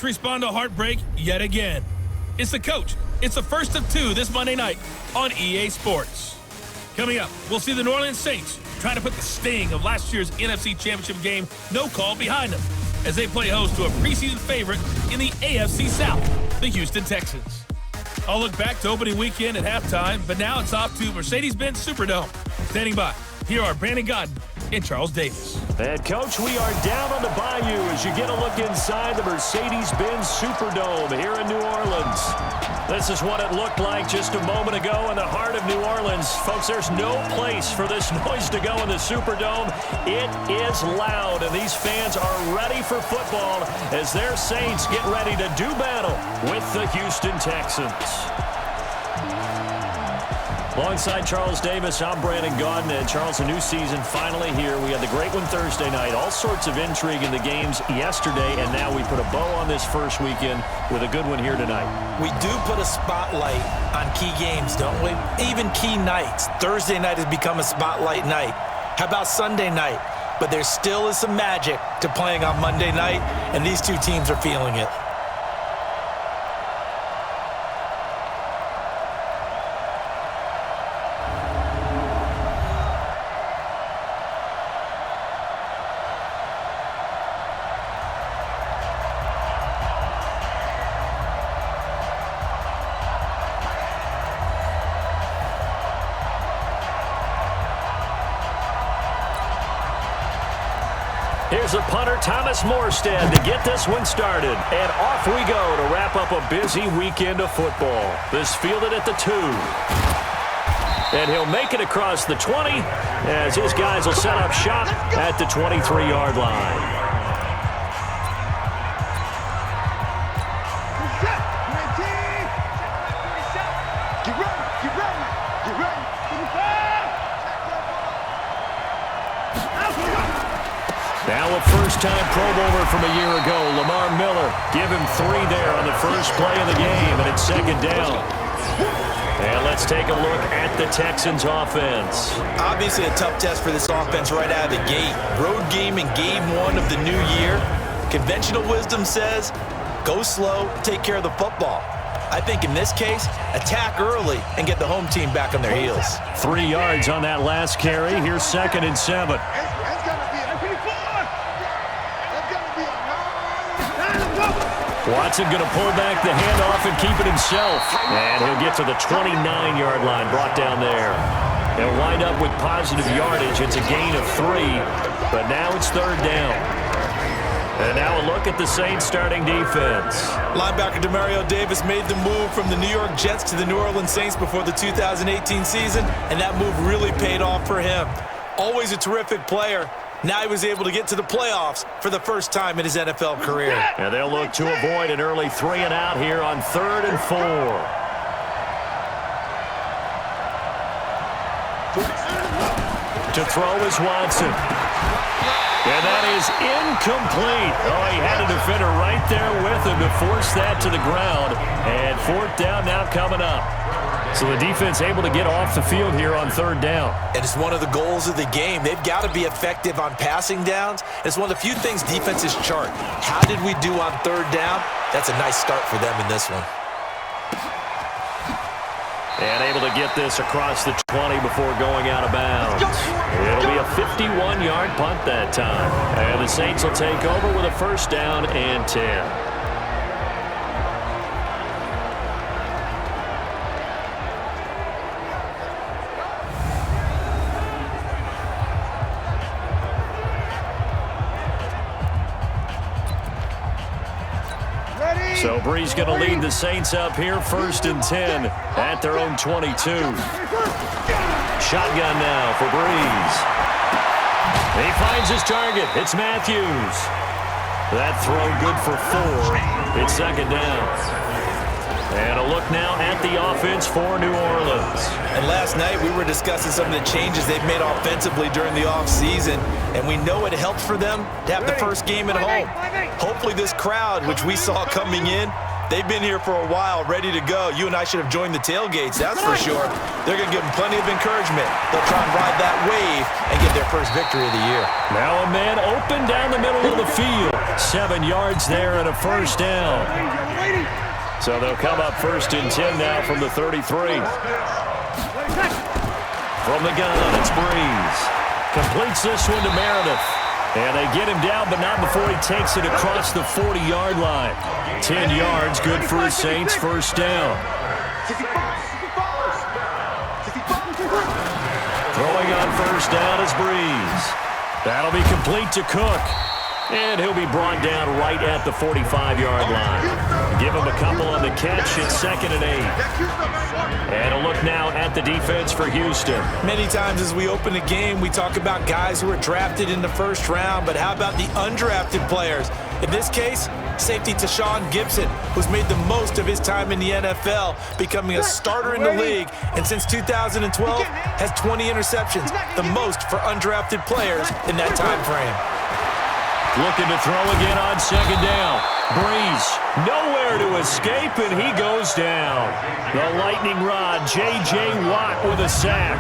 must respond to heartbreak yet again. It's the coach. It's the first of two this Monday night on EA Sports. Coming up, we'll see the New Orleans Saints trying to put the sting of last year's NFC Championship game no call behind them as they play host to a preseason favorite in the AFC South, the Houston Texans. I'll look back to opening weekend at halftime, but now it's off to Mercedes-Benz Superdome. Standing by, here are Brandon Godden and Charles Davis. And, Coach, we are down on the bayou as you get a look inside the Mercedes-Benz Superdome here in New Orleans. This is what it looked like just a moment ago in the heart of New Orleans. Folks, there's no place for this noise to go in the Superdome. It is loud, and these fans are ready for football as their Saints get ready to do battle with the Houston Texans. Alongside Charles Davis, I'm Brandon Godden. And Charles, a new season finally here. We had the great one Thursday night. All sorts of intrigue in the games yesterday, and now we put a bow on this first weekend with a good one here tonight. We do put a spotlight on key games, don't we? Even key nights. Thursday night has become a spotlight night. How about Sunday night? But there still is some magic to playing on Monday night, and these two teams are feeling it. Here's a punter, Thomas Morstead, to get this one started. And off we go to wrap up a busy weekend of football. This fielded at the 2. And he'll make it across the 20 as his guys will set up shop at the 23-yard line. Now a first-time Pro Bowler from a year ago, Lamar Miller. Give him 3 there on the first play of the game, and it's second down. And let's take a look at the Texans' offense. Obviously a tough test for this offense right out of the gate. Road game in game 1 of the new year. Conventional wisdom says, go slow, take care of the football. I think in this case, attack early and get the home team back on their heels. 3 yards on that last carry. Here's 2nd and 7. Watson going to pull back the handoff and keep it himself. And he'll get to the 29-yard line, brought down there. He'll wind up with positive yardage. It's a gain of 3, but now it's 3rd down. And now a look at the Saints starting defense. Linebacker Demario Davis made the move from the New York Jets to the New Orleans Saints before the 2018 season, and that move really paid off for him. Always a terrific player. Now he was able to get to the playoffs for the first time in his NFL career. And they'll look to avoid an early 3-and-out here on 3rd and 4. To throw is Watson. And that is incomplete. Oh, he had a defender right there with him to force that to the ground. And 4th down now coming up. So the defense able to get off the field here on 3rd down. And it's one of the goals of the game. They've got to be effective on passing downs. It's one of the few things defenses chart. How did we do on 3rd down? That's a nice start for them in this one. And able to get this across the 20 before going out of bounds. It'll be a 51-yard punt that time. And the Saints will take over with a 1st down and 10. So Brees going to lead the Saints up here, 1st and 10 at their own 22. Shotgun now for Brees. He finds his target. It's Matthews. That throw good for 4. It's 2nd down. And a look now at the offense for New Orleans. And last night we were discussing some of the changes they've made offensively during the offseason, and we know it helps for them to have the first game at home. Hopefully this crowd, which we saw coming in, they've been here for a while, ready to go. You and I should have joined the tailgates, that's for sure. They're going to give them plenty of encouragement. They'll try and ride that wave and get their first victory of the year. Now a man open down the middle of the field. 7 yards there and a first down. So they'll come up 1st and 10 now from the 33. From the gun, it's Breeze. Completes this one to Meredith. And they get him down, but not before he takes it across the 40-yard line. 10 yards, good for his Saints, first down. Throwing on first down is Breeze. That'll be complete to Cook. And he'll be brought down right at the 45-yard line. Give him a couple on the catch. It's 2nd and 8. And a look now at the defense for Houston. Many times as we open a game, we talk about guys who are drafted in the first round, but how about the undrafted players? In this case, safety Tashawn Gibson, who's made the most of his time in the NFL, becoming a starter in the league, and since 2012 has 20 interceptions, the most for undrafted players in that time frame. Looking to throw again on 2nd down. Breeze, nowhere to escape, and he goes down. The lightning rod, J.J. Watt with a sack.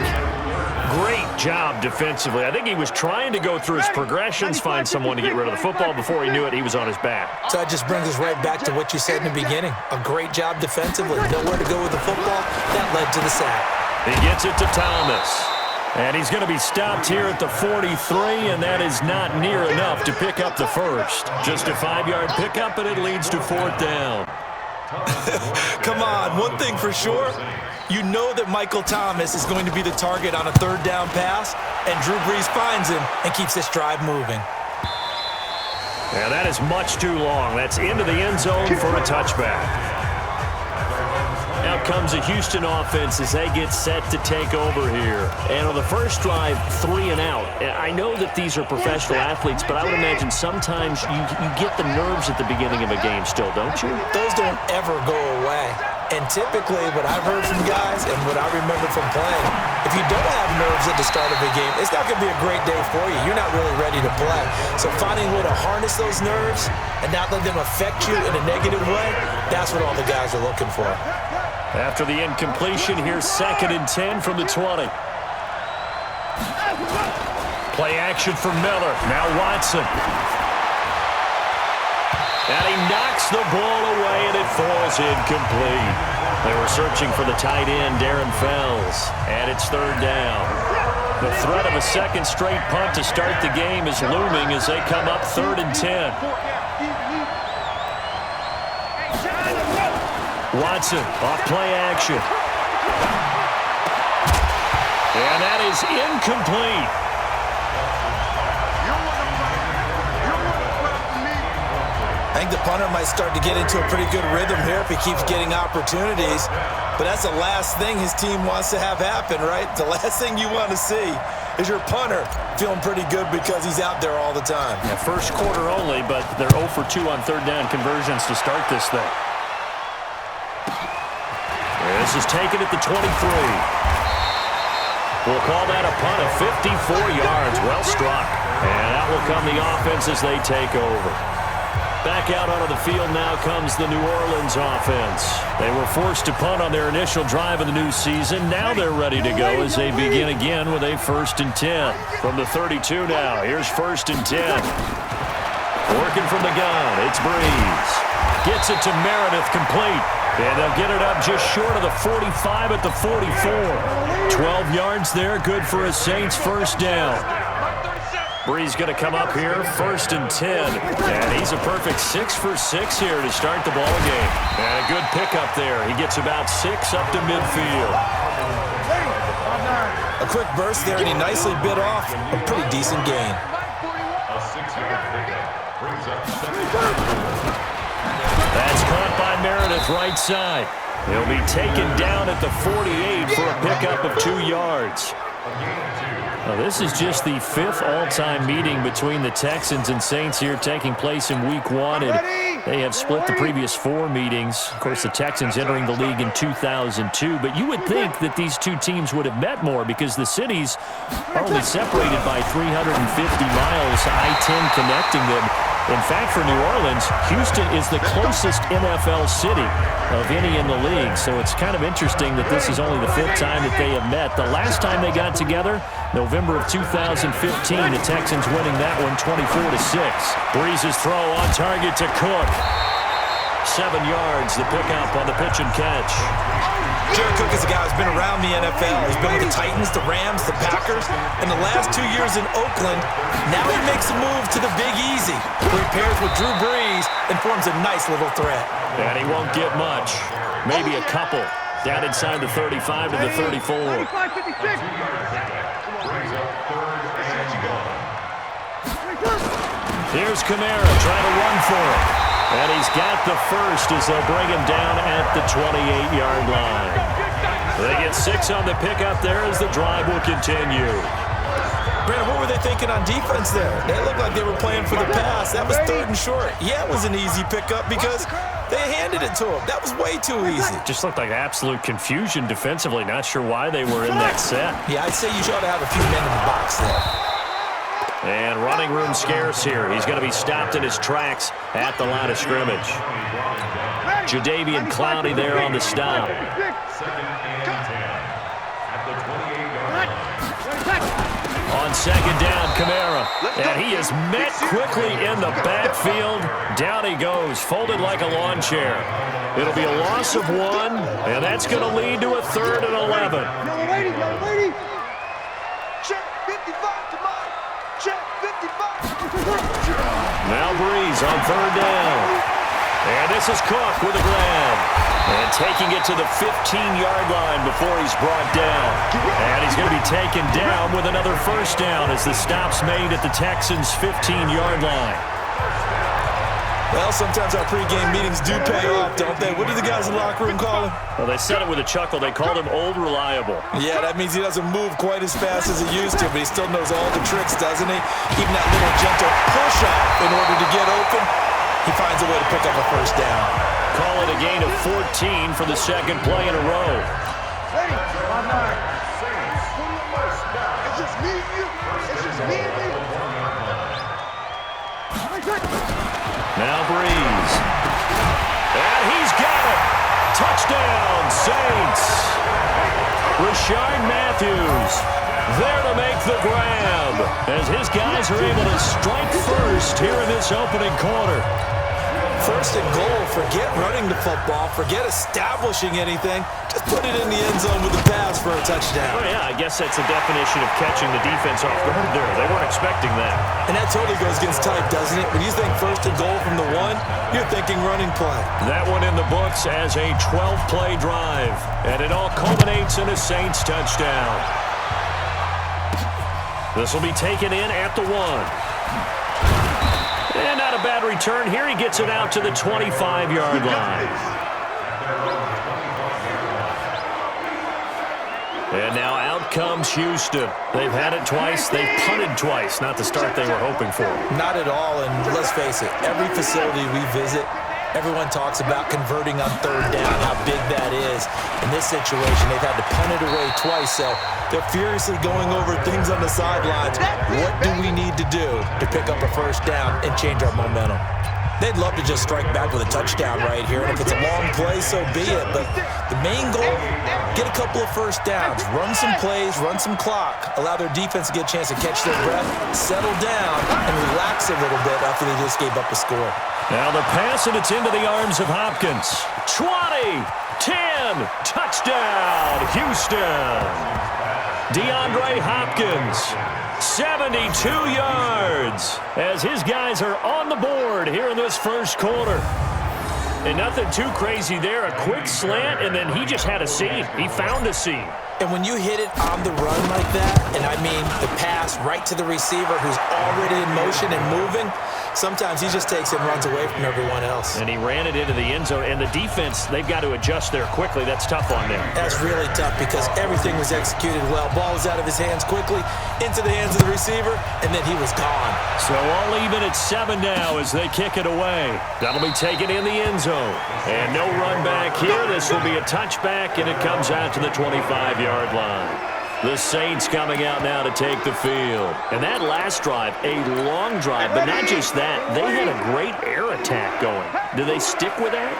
Great job defensively. I think he was trying to go through his progressions, find someone to get rid of the football. Before he knew it, he was on his back. So that just brings us right back to what you said in the beginning. A great job defensively. Nowhere to go with the football. That led to the sack. He gets it to Thomas. And he's going to be stopped here at the 43, and that is not near enough to pick up the first. Just a 5-yard pickup, and it leads to 4th down. Come on, one thing for sure, you know that Michael Thomas is going to be the target on a 3rd down pass, and Drew Brees finds him and keeps this drive moving. And that is much too long. That's into the end zone for a touchback. Now comes a Houston offense as they get set to take over here. And on the first drive, 3 and out. I know that these are professional athletes, but I would imagine sometimes you get the nerves at the beginning of a game still, don't you? Those don't ever go away. And typically, what I've heard from guys and what I remember from playing, if you don't have nerves at the start of a game, it's not going to be a great day for you. You're not really ready to play. So finding a way to harness those nerves and not let them affect you in a negative way, that's what all the guys are looking for. After the incompletion, here's 2nd and 10 from the 20. Play action for Miller. Now Watson. And he knocks the ball away, and it falls incomplete. They were searching for the tight end, Darren Fells, and it's 3rd down. The threat of a second straight punt to start the game is looming as they come up 3rd and 10. Watson off play action. And that is incomplete. I think the punter might start to get into a pretty good rhythm here if he keeps getting opportunities. But that's the last thing his team wants to have happen, right? The last thing you want to see is your punter feeling pretty good because he's out there all the time. Yeah, first quarter only, but they're 0 for 2 on 3rd down conversions to start this thing. This is taken at the 23. We'll call that a punt of 54 yards. Well struck. And out will come the offense as they take over. Back out onto the field now comes the New Orleans offense. They were forced to punt on their initial drive of the new season. Now they're ready to go as they begin again with a 1st and 10. From the 32 now, here's 1st and 10. Working from the gun, it's Breeze. Gets it to Meredith, complete. And they'll get it up just short of the 45 at the 44. 12 yards there, good for a Saints first down. Breeze going to come up here, 1st and 10. And he's a perfect 6 for 6 here to start the ball game. And a good pickup there. He gets about 6 up to midfield. A quick burst there, and he nicely bit off a pretty decent gain. That's caught by Meredith, right side. He'll be taken down at the 48 for a pickup of 2 yards. Now, this is just the 5th all-time meeting between the Texans and Saints here, taking place in Week 1. And they have split the previous 4 meetings. Of course, the Texans entering the league in 2002. But you would think that these two teams would have met more because the cities are only separated by 350 miles, I-10 connecting them. In fact, for New Orleans, Houston is the closest NFL city of any in the league. So it's kind of interesting that this is only the 5th time that they have met. The last time they got together, November of 2015, the Texans winning that one 24-6. Breeze's throw on target to Cook. 7 yards, the pickup on the pitch and catch. Jared Cook is a guy who's been around the NFL. He's been with the Titans, the Rams, the Packers, and the last 2 years in Oakland. Now he makes a move to the Big Easy, where he pairs with Drew Brees and forms a nice little threat. And he won't get much. Maybe a couple. Down inside the 35 to the 34. Here's Kamara trying to run for it. And he's got the first as they'll bring him down at the 28-yard line. They get 6 on the pickup there as the drive will continue. Brandon, what were they thinking on defense there? They looked like they were playing for the pass. That was 3rd and short. Yeah, it was an easy pickup because they handed it to him. That was way too easy. Just looked like absolute confusion defensively. Not sure why they were in that set. Yeah, I'd say you ought to have a few men in the box there. And running room scarce here. He's going to be stopped in his tracks at the line of scrimmage. Jadeveon Clowney there on the stop. On 2nd down, Kamara. And he is met quickly in the backfield. Down he goes, folded like a lawn chair. It'll be a loss of 1, and that's going to lead to a 3rd and 11. Now Breeze on 3rd down. And this is Cook with a grab. And taking it to the 15-yard line before he's brought down. And he's going to be taken down with another first down as the stop's made at the Texans' 15-yard line. Well, sometimes our pregame meetings do pay off, don't they? What do the guys in the locker room call him? Well, they said it with a chuckle. They called him Old Reliable. Yeah, that means he doesn't move quite as fast as he used to, but he still knows all the tricks, doesn't he? Even that little gentle push-off in order to get open, he finds a way to pick up a first down. Call it a gain of 14 for the 2nd play in a row. Now Breeze. And he's got it. Touchdown, Saints. Rashard Matthews there to make the grab as his guys are able to strike first here in this opening quarter. 1st and goal. Forget running the football. Forget establishing anything. Just put it in the end zone with a pass for a touchdown. Oh, yeah, I guess that's the definition of catching the defense off guard there. They weren't expecting that. And that totally goes against type, doesn't it? When you think 1st and goal from the 1, you're thinking running play. That one in the books as a 12-play drive. And it all culminates in a Saints touchdown. This will be taken in at the 1. And not a bad return here. He gets it out to the 25-yard line. And now out comes Houston. They've had it twice. They've punted twice. Not the start they were hoping for. Not at all, and let's face it, every facility we visit, everyone talks about converting on 3rd down, how big that is. In this situation, they've had to punt it away twice, so they're furiously going over things on the sidelines. What do we need to do to pick up a first down and change our momentum? They'd love to just strike back with a touchdown right here, and if it's a long play, so be it. But the main goal, get a couple of first downs, run some plays, run some clock, allow their defense to get a chance to catch their breath, settle down, and relax a little bit after they just gave up a score. Now the pass, and it's into the arms of Hopkins. 20, 10, touchdown, Houston. DeAndre Hopkins, 72 yards, as his guys are on the board here in this first quarter. And nothing too crazy there. A quick slant, and then he just had a seam. He found a seam. And when you hit it on the run like that, and I mean the pass right to the receiver who's already in motion and moving, sometimes he just takes it and runs away from everyone else. And he ran it into the end zone. And the defense, they've got to adjust there quickly. That's tough on them. That's really tough because everything was executed well. Ball was out of his hands quickly, into the hands of the receiver, and then he was gone. So all even at 7 now as they kick it away. That'll be taken in the end zone. And no run back here. This will be a touchback, and it comes out to the 25-yard line. The Saints coming out now to take the field. And that last drive, a long drive, but not just that. They had a great air attack going. Do they stick with that?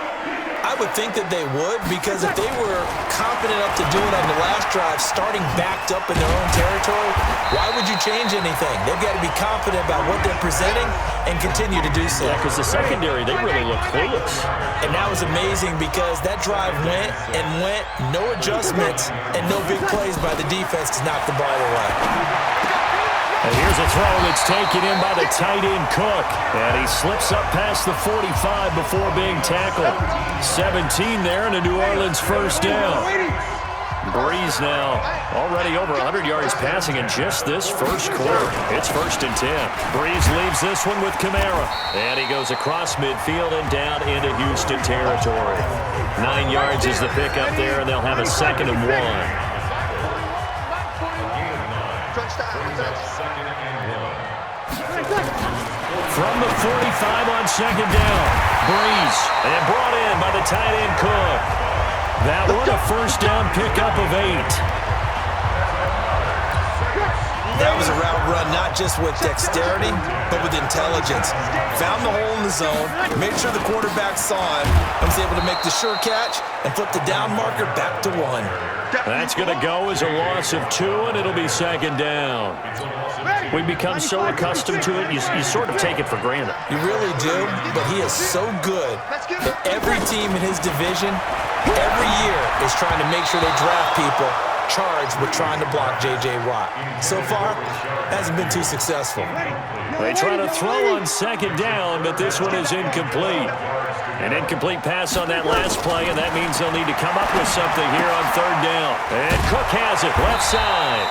I would think that they would, because if they were confident enough to do it on the last drive, starting backed up in their own territory, why would you change anything? They've got to be confident about what they're presenting and continue to do so. Yeah, because the secondary, they really look clueless. And that was amazing because that drive went and went, no adjustments, and no big plays by the defense to knock the ball away. And here's a throw that's taken in by the tight end Cook. And he slips up past the 45 before being tackled. 17 there and a New Orleans first down. Breeze now already over 100 yards passing in just this first quarter. It's 1st and 10. Breeze leaves this one with Kamara. And he goes across midfield and down into Houston territory. 9 yards is the pickup there, and they'll have a 2nd and 1. From the 45 on 2nd down. Breeze. And brought in by the tight end Cook. That one a first down pickup of 8. That was a route run not just with dexterity, but with intelligence. Found the hole in the zone, made sure the quarterback saw him, and was able to make the sure catch and flip the down marker back to 1. That's going to go as a loss of 2, and it'll be 2nd down. We become so accustomed to it, you sort of take it for granted. You really do, but he is so good that every team in his division, every year, is trying to make sure they draft people charged with trying to block J.J. Watt. So far, hasn't been too successful. They try to throw on 2nd down, but this one is incomplete. An incomplete pass on that last play, and that means they'll need to come up with something here on 3rd down. And Cook has it, left side.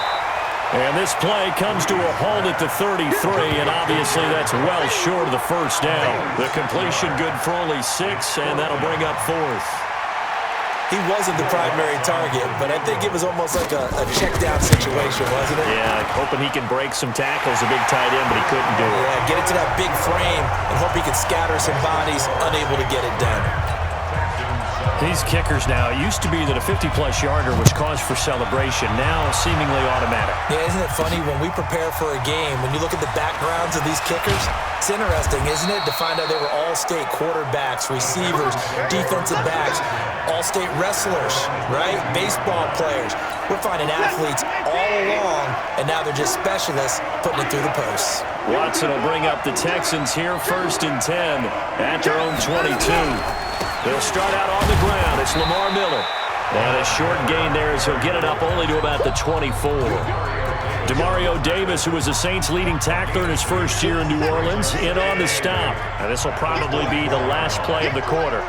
And this play comes to a halt at the 33, and obviously that's well short of the first down. The completion good for only 6, and that'll bring up 4th. He wasn't the primary target, but I think it was almost like a check-down situation, wasn't it? Yeah, hoping he can break some tackles, a big tight end, but he couldn't do it. Yeah, get it to that big frame and hope he can scatter some bodies, unable to get it done. These kickers now, it used to be that a 50-plus yarder was cause for celebration. Now, seemingly automatic. Yeah, isn't it funny when we prepare for a game, when you look at the backgrounds of these kickers, it's interesting, isn't it, to find out they were all-state quarterbacks, receivers, defensive backs, all-state wrestlers, right? Baseball players. We're finding athletes all along, and now they're just specialists putting it through the posts. Watson will bring up the Texans here, 1st and 10 at their own 22. They'll start out on the ground. It's Lamar Miller. And a short gain there as he'll get it up only to about the 24. Demario Davis, who was the Saints' leading tackler in his first year in New Orleans, in on the stop. And this will probably be the last play of the quarter.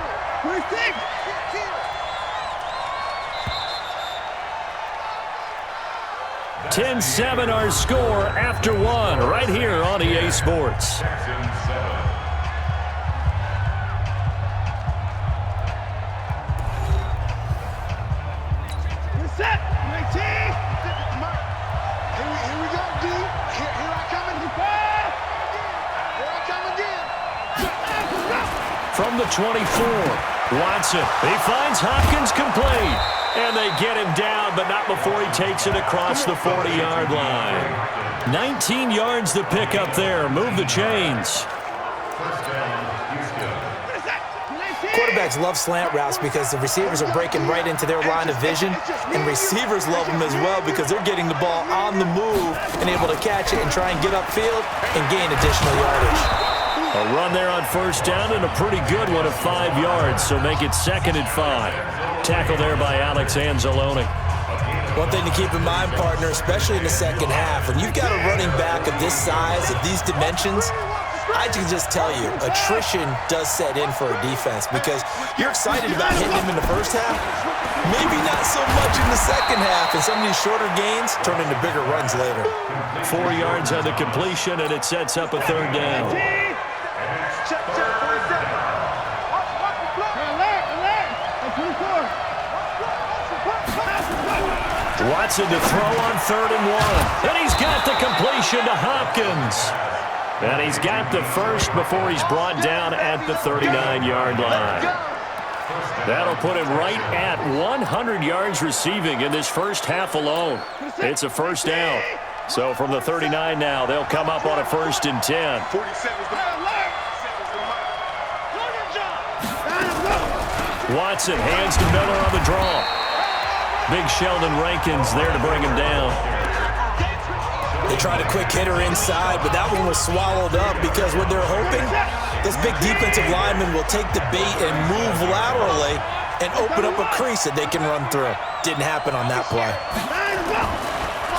10-7 our score after 1 right here on EA Sports. From the 24, Watson. He finds Hopkins complete. And they get him down, but not before he takes it across the 40-yard line. 19 yards to pick up there. Move the chains. Quarterbacks love slant routes because the receivers are breaking right into their line of vision, and receivers love them as well because they're getting the ball on the move and able to catch it and try and get upfield and gain additional yardage. A run there on 1st down and a pretty good one of 5 yards, so make it 2nd and 5. Tackle there by Alex Anzalone. One thing to keep in mind, partner, especially in the second half, when you've got a running back of this size, of these dimensions, I can just tell you, attrition does set in for a defense because you're excited about hitting him in the first half, maybe not so much in the second half, and some of these shorter gains turn into bigger runs later. 4 yards on the completion, and it sets up a 3rd down. Watson to throw on 3rd and 1. And he's got the completion to Hopkins. And he's got the first before he's brought down at the 39-yard line. That'll put him right at 100 yards receiving in this first half alone. It's a first down. So from the 39 now, they'll come up on a 1st and 10. Watson hands to Miller on the draw. Big Sheldon Rankins there to bring him down. They tried a quick hitter inside, but that one was swallowed up because what they're hoping, those big defensive linemen will take the bait and move laterally and open up a crease that they can run through. Didn't happen on that play.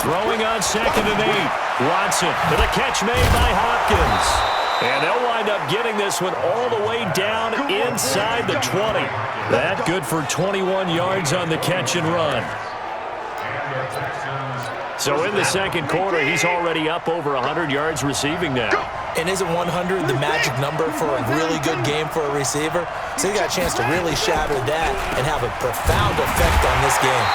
Throwing on 2nd and 8. Watson to the catch made by Hopkins. And they'll wind up getting this one all the way down inside the 20. That good for 21 yards on the catch and run. So in the second quarter, he's already up over 100 yards receiving now. And isn't 100 the magic number for a really good game for a receiver? So he got a chance to really shatter that and have a profound effect on this game.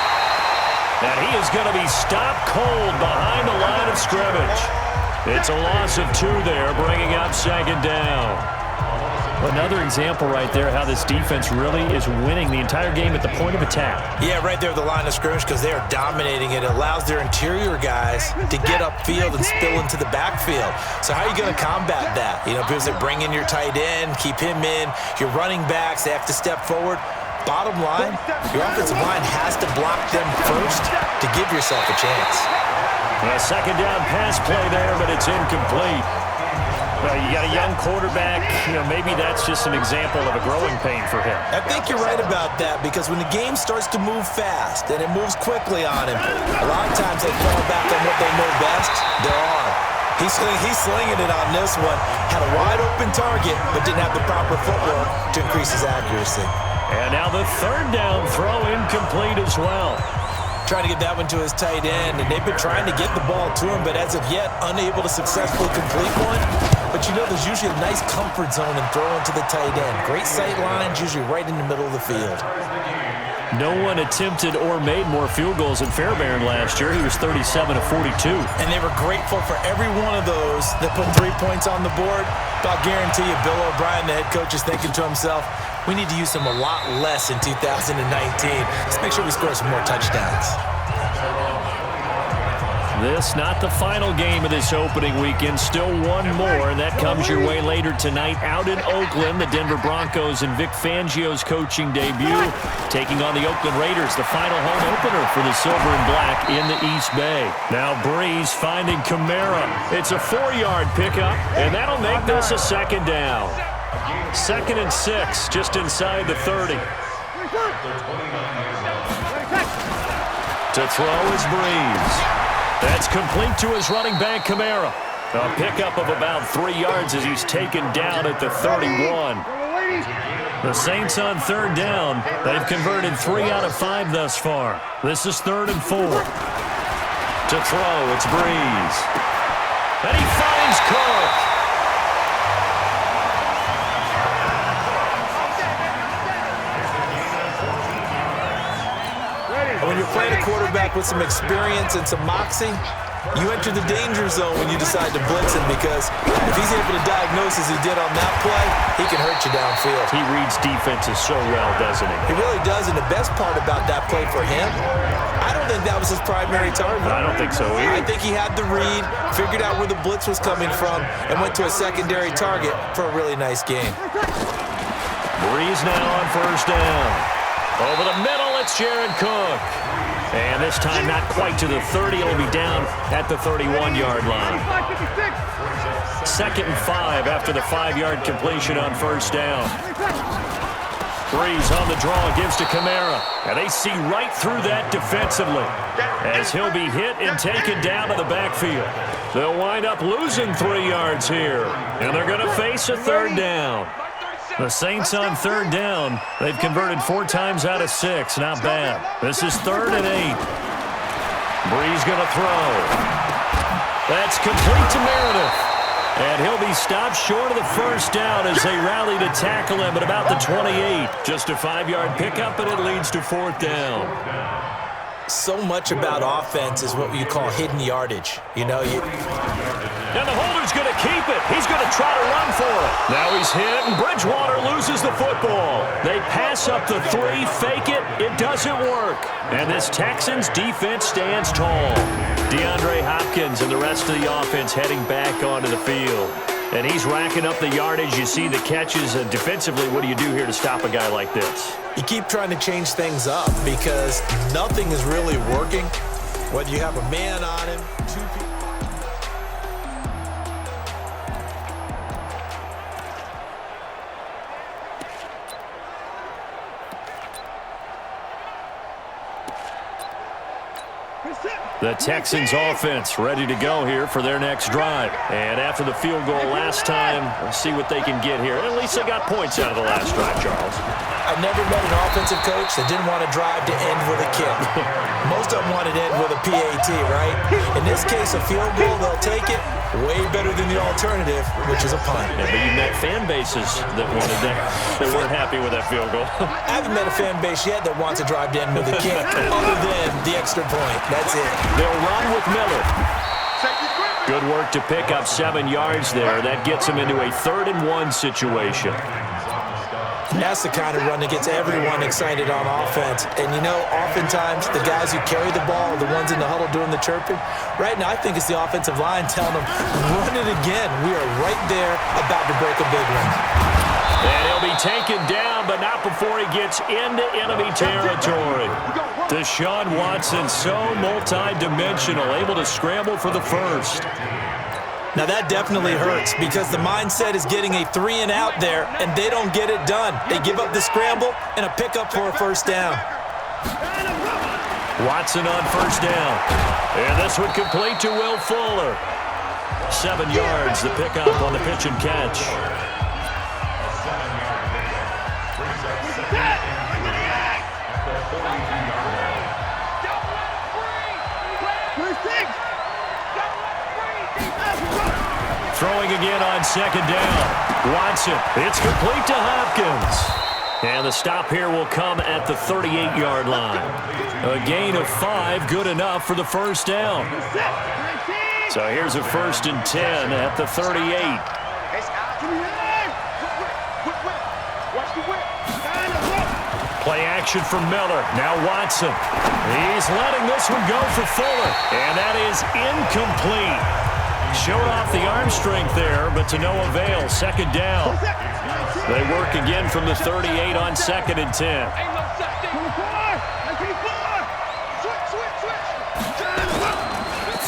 And he is going to be stopped cold behind the line of scrimmage. It's a loss of 2 there, bringing up 2nd down. Another example right there how this defense really is winning the entire game at the point of attack. Yeah, right there at the line of scrimmage because they are dominating it. It allows their interior guys to get upfield and spill into the backfield. So how are you going to combat that? You know, because they bring in your tight end, keep him in. Your running backs, they have to step forward. Bottom line, your offensive line has to block them first to give yourself a chance. A 2nd down pass play there, but it's incomplete. Well, you got a young quarterback. You know, maybe that's just an example of a growing pain for him. I think you're right about that because when the game starts to move fast and it moves quickly on him, a lot of times they fall back on what they know best, their arm. He's slinging it on this one. Had a wide open target, but didn't have the proper footwork to increase his accuracy. And now the 3rd down throw incomplete as well. Trying to get that one to his tight end, and they've been trying to get the ball to him, but as of yet, unable to successfully complete one. But you know there's usually a nice comfort zone in throwing to the tight end. Great sight lines, usually right in the middle of the field. No one attempted or made more field goals than Fairbairn last year. He was 37 of 42. And they were grateful for every one of those that put 3 points on the board. But I'll guarantee you, Bill O'Brien, the head coach, is thinking to himself, we need to use them a lot less in 2019. Let's make sure we score some more touchdowns. This not the final game of this opening weekend. Still one more, and that comes your way later tonight out in Oakland. The Denver Broncos and Vic Fangio's coaching debut taking on the Oakland Raiders, the final home opener for the Silver and Black in the East Bay. Now Breeze finding Kamara. It's a 4-yard pickup, and that'll make this a 2nd down. 2nd and 6, just inside the 30. To throw is Breeze. That's complete to his running back, Kamara. A pickup of about 3 yards as he's taken down at the 31. The Saints on 3rd down. They've converted 3 out of 5 thus far. This is 3rd and 4. To throw, it's Breeze. And he finds Cook. When you're playing a quarterback with some experience and some moxie, you enter the danger zone when you decide to blitz him because if he's able to diagnose as he did on that play, he can hurt you downfield. He reads defenses so well, doesn't he? He really does, and the best part about that play for him, I don't think that was his primary target. I don't think so either. I think he had the read, figured out where the blitz was coming from, and went to a secondary target for a really nice game. Breeze now on 1st down. Over the middle, it's Jared Cook. And this time not quite to the 30. It'll be down at the 31-yard line. 2nd and 5 after the 5-yard completion on 1st down. Breeze on the draw, gives to Kamara. And they see right through that defensively as he'll be hit and taken down to the backfield. They'll wind up losing 3 yards here. And they're going to face a 3rd down. The Saints on 3rd down. They've converted 4 times out of 6. Not bad. This is 3rd and 8. Breeze going to throw. That's complete to Meredith. And he'll be stopped short of the 1st down as they rally to tackle him at about the 28. Just a 5-yard pickup, and it leads to 4th down. So much about offense is what you call hidden yardage. You know, And the holder's going to keep it. He's going to try to run for it. Now he's hit, and Bridgewater loses the football. They pass up the 3, fake it. It doesn't work. And this Texans defense stands tall. DeAndre Hopkins and the rest of the offense heading back onto the field. And he's racking up the yardage. You see the catches. And defensively, what do you do here to stop a guy like this? You keep trying to change things up because nothing is really working. Whether you have a man on him, 2 people. The Texans offense ready to go here for their next drive. And after the field goal last time, we'll see what they can get here. At least they got points out of the last drive, Charles. I never met an offensive coach that didn't want to drive to end with a kick. Most of them wanted to end with a PAT, right? In this case, a field goal, they'll take it. Way better than the alternative, which is a punt. Yeah, but you met fan bases that wanted that. They weren't happy with that field goal. I haven't met a fan base yet that wants to drive to end with a kick other than the extra point. That's it. They'll run with Miller. Good work to pick up 7 yards there. That gets him into a 3rd and 1 situation. That's the kind of run that gets everyone excited on offense. And, you know, oftentimes the guys who carry the ball are the ones in the huddle doing the chirping. Right now, I think it's the offensive line telling them, run it again. We are right there about to break a big one. And he'll be taken down, but not before he gets into enemy territory. Deshaun Watson, so multi-dimensional, able to scramble for the first. Now that definitely hurts because the mindset is getting a 3-and-out there, and they don't get it done. They give up the scramble and a pickup for a first down. Watson on first down. And this one complete to Will Fuller. 7 yards, the pickup on the pitch and catch. Throwing again on 2nd down. Watson, it's complete to Hopkins. And the stop here will come at the 38-yard line. A gain of 5, good enough for the first down. So here's a 1st and 10 at the 38. Play action for Miller. Now Watson. He's letting this one go for Fuller. And that is incomplete. Showed off the arm strength there, but to no avail. 2nd down. They work again from the 38 on 2nd and 10.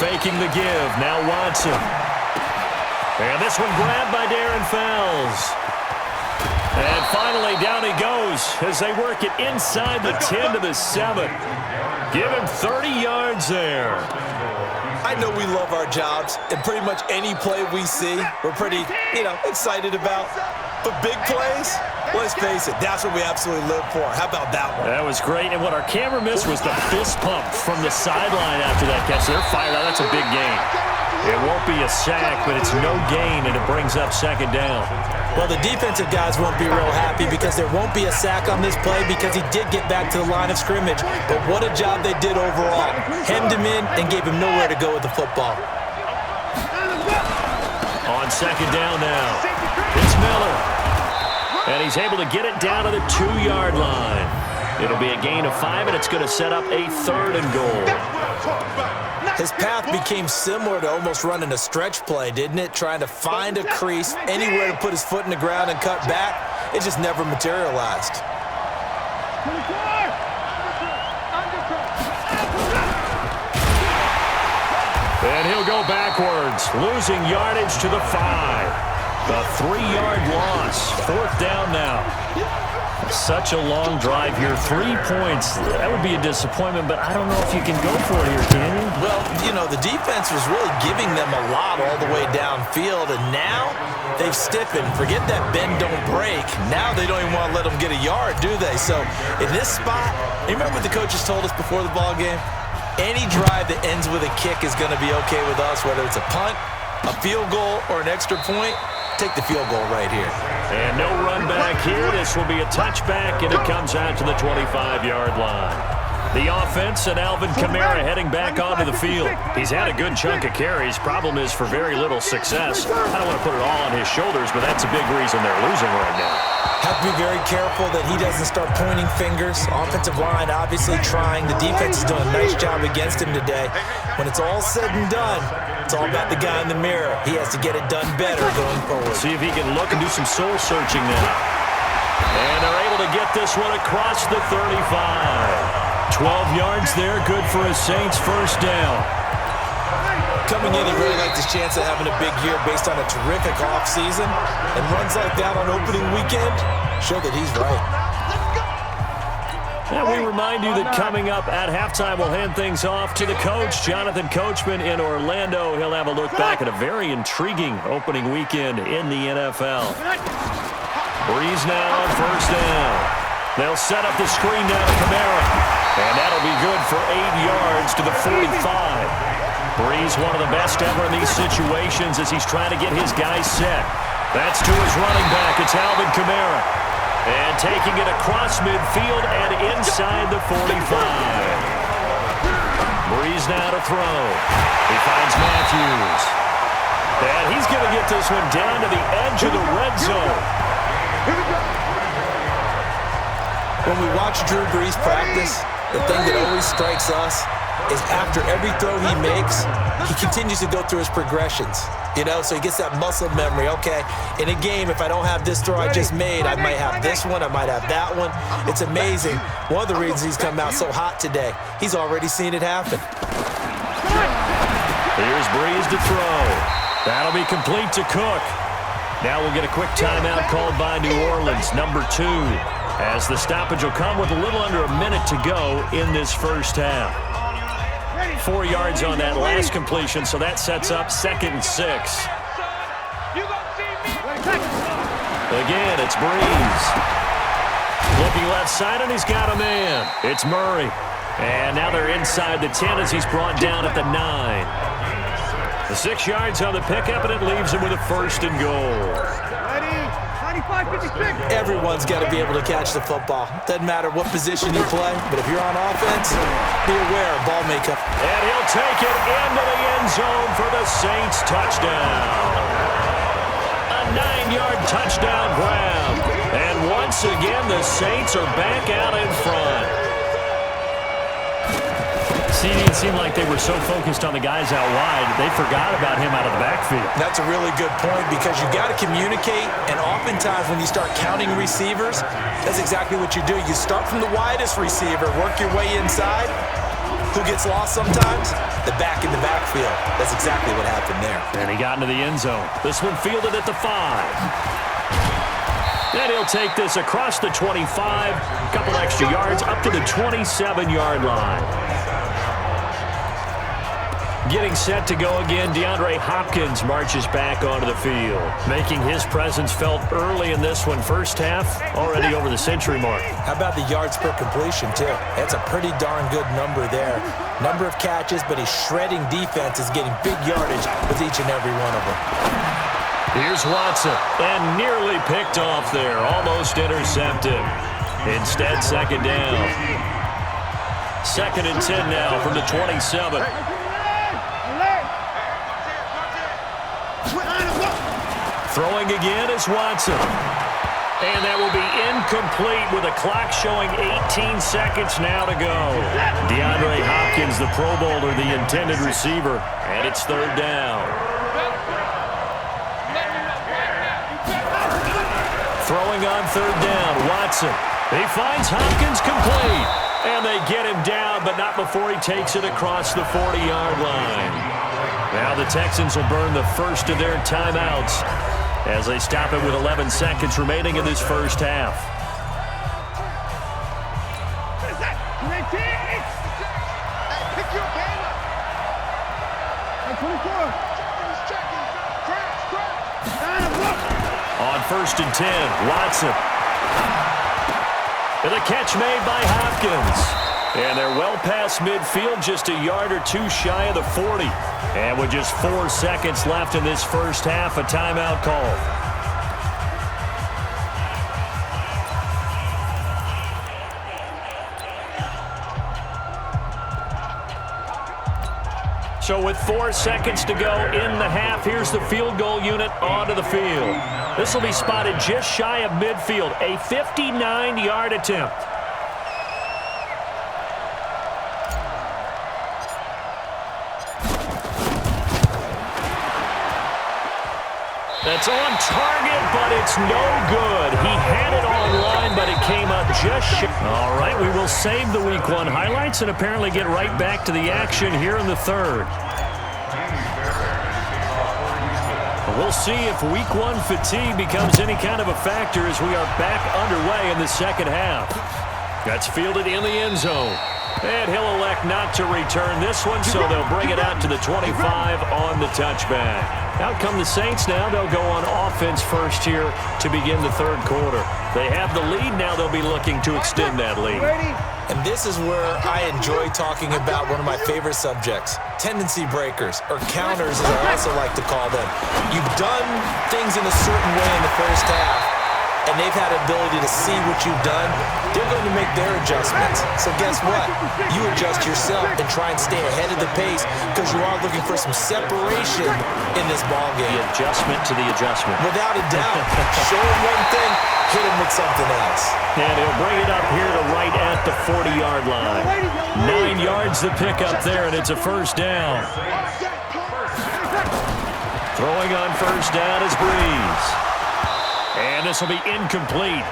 Faking the give. Now Watson. And this one grabbed by Darren Fells. And finally down he goes as they work it inside the 10 to the 7. Give him 30 yards there. I know we love our jobs, and pretty much any play we see, we're pretty, excited about. But big plays, let's face it, that's what we absolutely live for. How about that one? That was great, and what our camera missed was the fist pump from the sideline after that catch. They're fired out. That's a big gain. It won't be a sack, but it's no gain, and it brings up 2nd down. Well, the defensive guys won't be real happy because there won't be a sack on this play because he did get back to the line of scrimmage. But what a job they did overall. Hemmed him in and gave him nowhere to go with the football. On 2nd down now, it's Miller. And he's able to get it down to the 2-yard line. It'll be a gain of 5, and it's going to set up a 3rd and goal. His path became similar to almost running a stretch play, didn't it? Trying to find a crease, anywhere to put his foot in the ground and cut back. It just never materialized. And he'll go backwards, losing yardage to the 5. A 3-yard loss. 4th down now. Such a long drive here. 3 points. That would be a disappointment, but I don't know if you can go for it here, can you? Well, the defense was really giving them a lot all the way downfield, and now they've stiffened. Forget that bend, don't break. Now they don't even want to let them get a yard, do they? So in this spot, you remember what the coaches told us before the ball game? Any drive that ends with a kick is going to be okay with us, whether it's a punt, a field goal, or an extra point. Take the field goal right here. And no run back here. This will be a touchback, and it comes out to the 25-yard line. The offense and Alvin Kamara heading back onto the field. He's had a good chunk of carries. Problem is for very little success. I don't want to put it all on his shoulders, but that's a big reason they're losing right now. Have to be very careful that he doesn't start pointing fingers. Offensive line obviously trying. The defense is doing a nice job against him today. When it's all said and done, it's all about the guy in the mirror. He has to get it done better going forward. See if he can look and do some soul searching now. And they're able to get this one across the 35. 12 yards there, good for a Saints first down. Coming in, he really liked his chance of having a big year based on a terrific offseason. And runs like that on opening weekend show that he's right. And we remind you that coming up at halftime, we'll hand things off to the coach, Jonathan Coachman in Orlando. He'll have a look back at a very intriguing opening weekend in the NFL. Breeze now on first down. They'll set up the screen down to Kamara. And that'll be good for 8 yards to the 45. Breeze, one of the best ever in these situations as he's trying to get his guys set. That's to his running back. It's Alvin Kamara. And taking it across midfield and inside the 45. Breeze now to throw. He finds Matthews. And he's going to get this one down to the edge of the red zone. When we watch Drew Brees practice, the thing that always strikes us is after every throw he makes, he continues to go through his progressions. You know, so he gets that muscle memory. Okay, in a game, if I don't have this throw I just made, I might have this one, I might have that one. It's amazing. One of the reasons he's come out so hot today, he's already seen it happen. Here's Breeze to throw. That'll be complete to Cook. Now we'll get a quick timeout called by New Orleans, number 2. As the stoppage will come with a little under a minute to go in this first half. 4 yards on that last completion, so that sets up 2nd and 6. Again, it's Breeze. Looking left side, and he's got a man. It's Murray. And now they're inside the 10 as he's brought down at the 9. The 6 yards on the pickup, and it leaves him with a 1st and goal. Everyone's got to be able to catch the football. Doesn't matter what position you play, but if you're on offense, be aware, ball may come. And he'll take it into the end zone for the Saints touchdown. A 9-yard touchdown grab. And once again, the Saints are back out in front. See, it seemed like they were so focused on the guys out wide, they forgot about him out of the backfield. That's a really good point because you got to communicate, and oftentimes when you start counting receivers, that's exactly what you do. You start from the widest receiver, work your way inside. Who gets lost sometimes? The back in the backfield. That's exactly what happened there. And he got into the end zone. This one fielded at the 5. Then he'll take this across the 25, a couple extra yards up to the 27-yard line. Getting set to go again, DeAndre Hopkins marches back onto the field, making his presence felt early in this one. First half, already over the century mark. How about the yards per completion, too? That's a pretty darn good number there. Number of catches, but he's shredding defenses, getting big yardage with each and every one of them. Here's Watson, and nearly picked off there, almost intercepted. Instead, 2nd down. 2nd and 10 now from the 27. Throwing again is Watson. And that will be incomplete with a clock showing 18 seconds now to go. DeAndre Hopkins, the Pro Bowler, the intended receiver. And it's 3rd down. Throwing on 3rd down, Watson. He finds Hopkins complete. And they get him down, but not before he takes it across the 40-yard line. Now the Texans will burn the first of their timeouts as they stop it with 11 seconds remaining in this first half. On 1st and 10, Watson. And the catch made by Hopkins. And they're well past midfield, just a yard or 2 shy of the 40. And with just 4 seconds left in this first half, a timeout call. So with 4 seconds to go in the half, here's the field goal unit onto the field. This will be spotted just shy of midfield, a 59-yard attempt. That's on target, but it's no good. He had it online, but it came up just short. All right, we will save the Week 1 highlights and apparently get right back to the action here in the third. We'll see if Week 1 fatigue becomes any kind of a factor as we are back underway in the second half. That's fielded in the end zone. And he'll elect not to return this one, so they'll bring it out to the 25 on the touchback. Out come the Saints now. They'll go on offense first here to begin the third quarter. They have the lead. Now they'll be looking to extend that lead. And this is where I enjoy talking about one of my favorite subjects, tendency breakers, or counters as I also like to call them. You've done things in a certain way in the first half, and they've had an ability to see what you've done. They're going to make their adjustments. So guess what? You adjust yourself and try and stay ahead of the pace because you are looking for some separation in this ballgame. The adjustment to the adjustment. Without a doubt. Show him one thing, hit him with something else. And he'll bring it up here to right at the 40-yard line. 9 yards to pick up there, and it's a first down. Throwing on first down is Breeze. And this will be incomplete.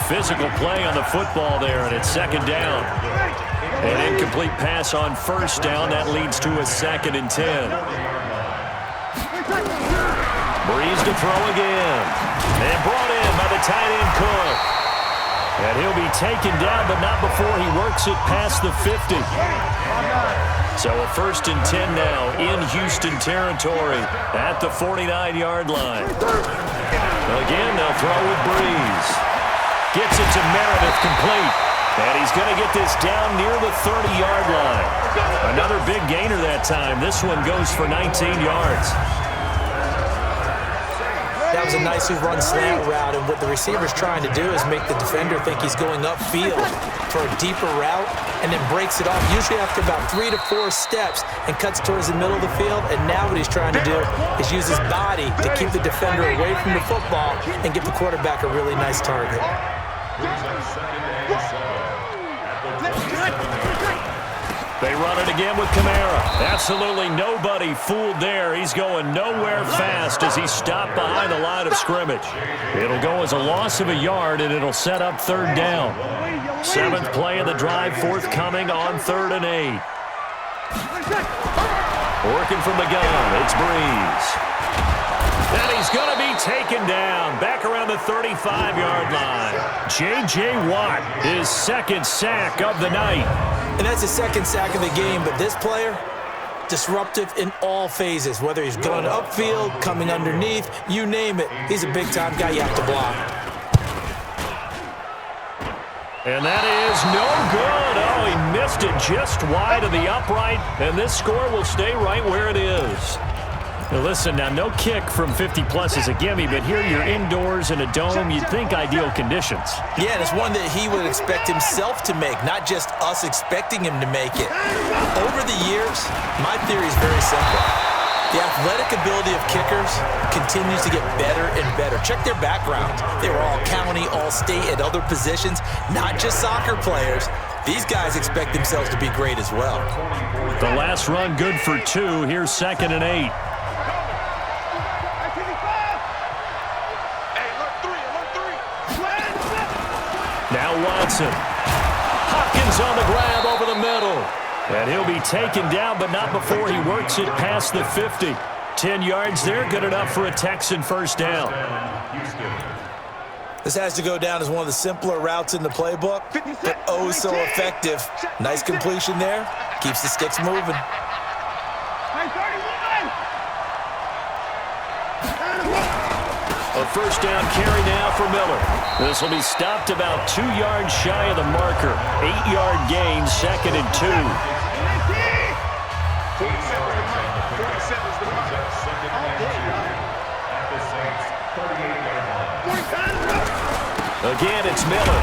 Physical play on the football there, and it's second down. An incomplete pass on first down. That leads to a 2nd and 10. Breeze to throw again. And brought in by the tight end Cook. And he'll be taken down, but not before he works it past the 50. So a 1st and 10 now in Houston territory at the 49-yard line. Again, they'll throw with Breeze. Gets it to Meredith, complete. And he's going to get this down near the 30-yard line. Another big gainer that time. This one goes for 19 yards. That was a nicely run slant route, and what the receiver's trying to do is make the defender think he's going upfield for a deeper route and then breaks it off, usually after about 3 to 4 steps, and cuts towards the middle of the field. And now what he's trying to do is use his body to keep the defender away from the football and give the quarterback a really nice target. They run it again with Kamara. Absolutely nobody fooled there. He's going nowhere fast as he's stopped behind the line of scrimmage. It'll go as a loss of a yard, and it'll set up third down. 7th play of the drive forthcoming on 3rd and 8. Working from the gun, it's Breeze. And he's going to be taken down back around the 35-yard line. J.J. Watt, his 2nd sack of the night. And that's his 2nd sack of the game, but this player, disruptive in all phases, whether he's going upfield, coming underneath, you name it. He's a big-time guy you have to block. And that is no good. Oh, he missed it just wide of the upright, and this score will stay right where it is. Now listen, now no kick from 50-plus is a gimme, but here you're indoors in a dome. You'd think ideal conditions. Yeah, and it's one that he would expect himself to make, not just us expecting him to make it. Over the years, my theory is very simple. The athletic ability of kickers continues to get better and better. Check their backgrounds. They were all county, all state, at other positions, not just soccer players. These guys expect themselves to be great as well. The last run good for 2. Here's 2nd and 8. Now Watson. Hopkins on the grab over the middle. And he'll be taken down, but not before he works it past the 50. 10 yards there, good enough for a Texan first down. This has to go down as one of the simpler routes in the playbook, but oh so effective. Nice completion there. Keeps the sticks moving. A first down carry now for Miller. This will be stopped about 2 yards shy of the marker. 8-yard gain, 2nd and 2. Again, it's Miller.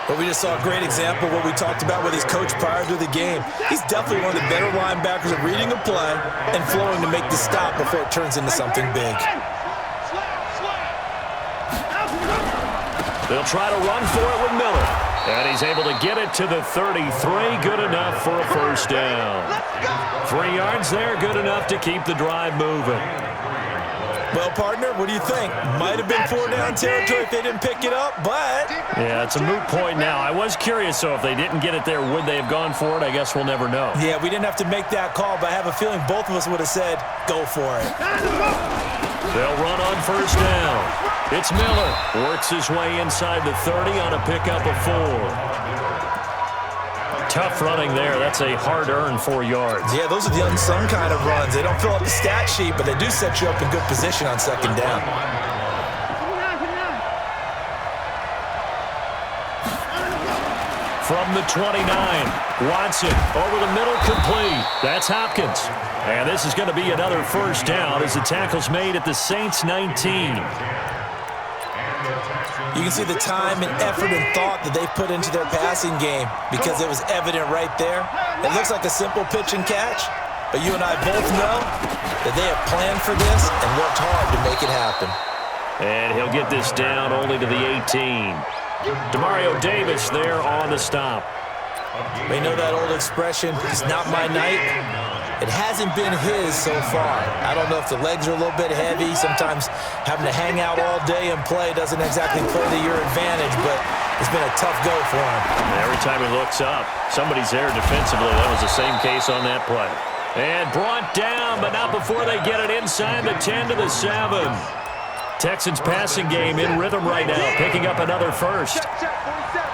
But we just saw a great example of what we talked about with his coach prior to the game. He's definitely one of the better linebackers at reading a play and flowing to make the stop before it turns into something big. They'll try to run for it with Miller. And he's able to get it to the 33. Good enough for a first down. 3 yards there, good enough to keep the drive moving. Well, partner, what do you think? Might have been 4-down territory if they didn't pick it up, but... Yeah, it's a moot point now. I was curious, so if they didn't get it there, would they have gone for it? I guess we'll never know. Yeah, we didn't have to make that call, but I have a feeling both of us would have said, go for it. They'll run on first down. It's Miller. Works his way inside the 30 on a pickup of 4. Tough running there. That's a hard-earned 4 yards. Yeah, those are the unsung kind of runs. They don't fill up the stat sheet, but they do set you up in good position on second down. From the 29, Watson over the middle, complete. That's Hopkins. And this is going to be another first down as the tackle's made at the Saints' 19. You can see the time and effort and thought that they put into their passing game because it was evident right there. It looks like a simple pitch and catch, but you and I both know that they have planned for this and worked hard to make it happen. And he'll get this down only to the 18. Demario Davis there on the stop. We know that old expression, it's not my night. It hasn't been his so far. I don't know if the legs are a little bit heavy. Sometimes having to hang out all day and play doesn't exactly play to your advantage, but it's been a tough go for him. Every time he looks up, somebody's there defensively. That was the same case on that play. And brought down, but not before they get it inside the 10 to the 7. Texans passing game in rhythm right now, picking up another first.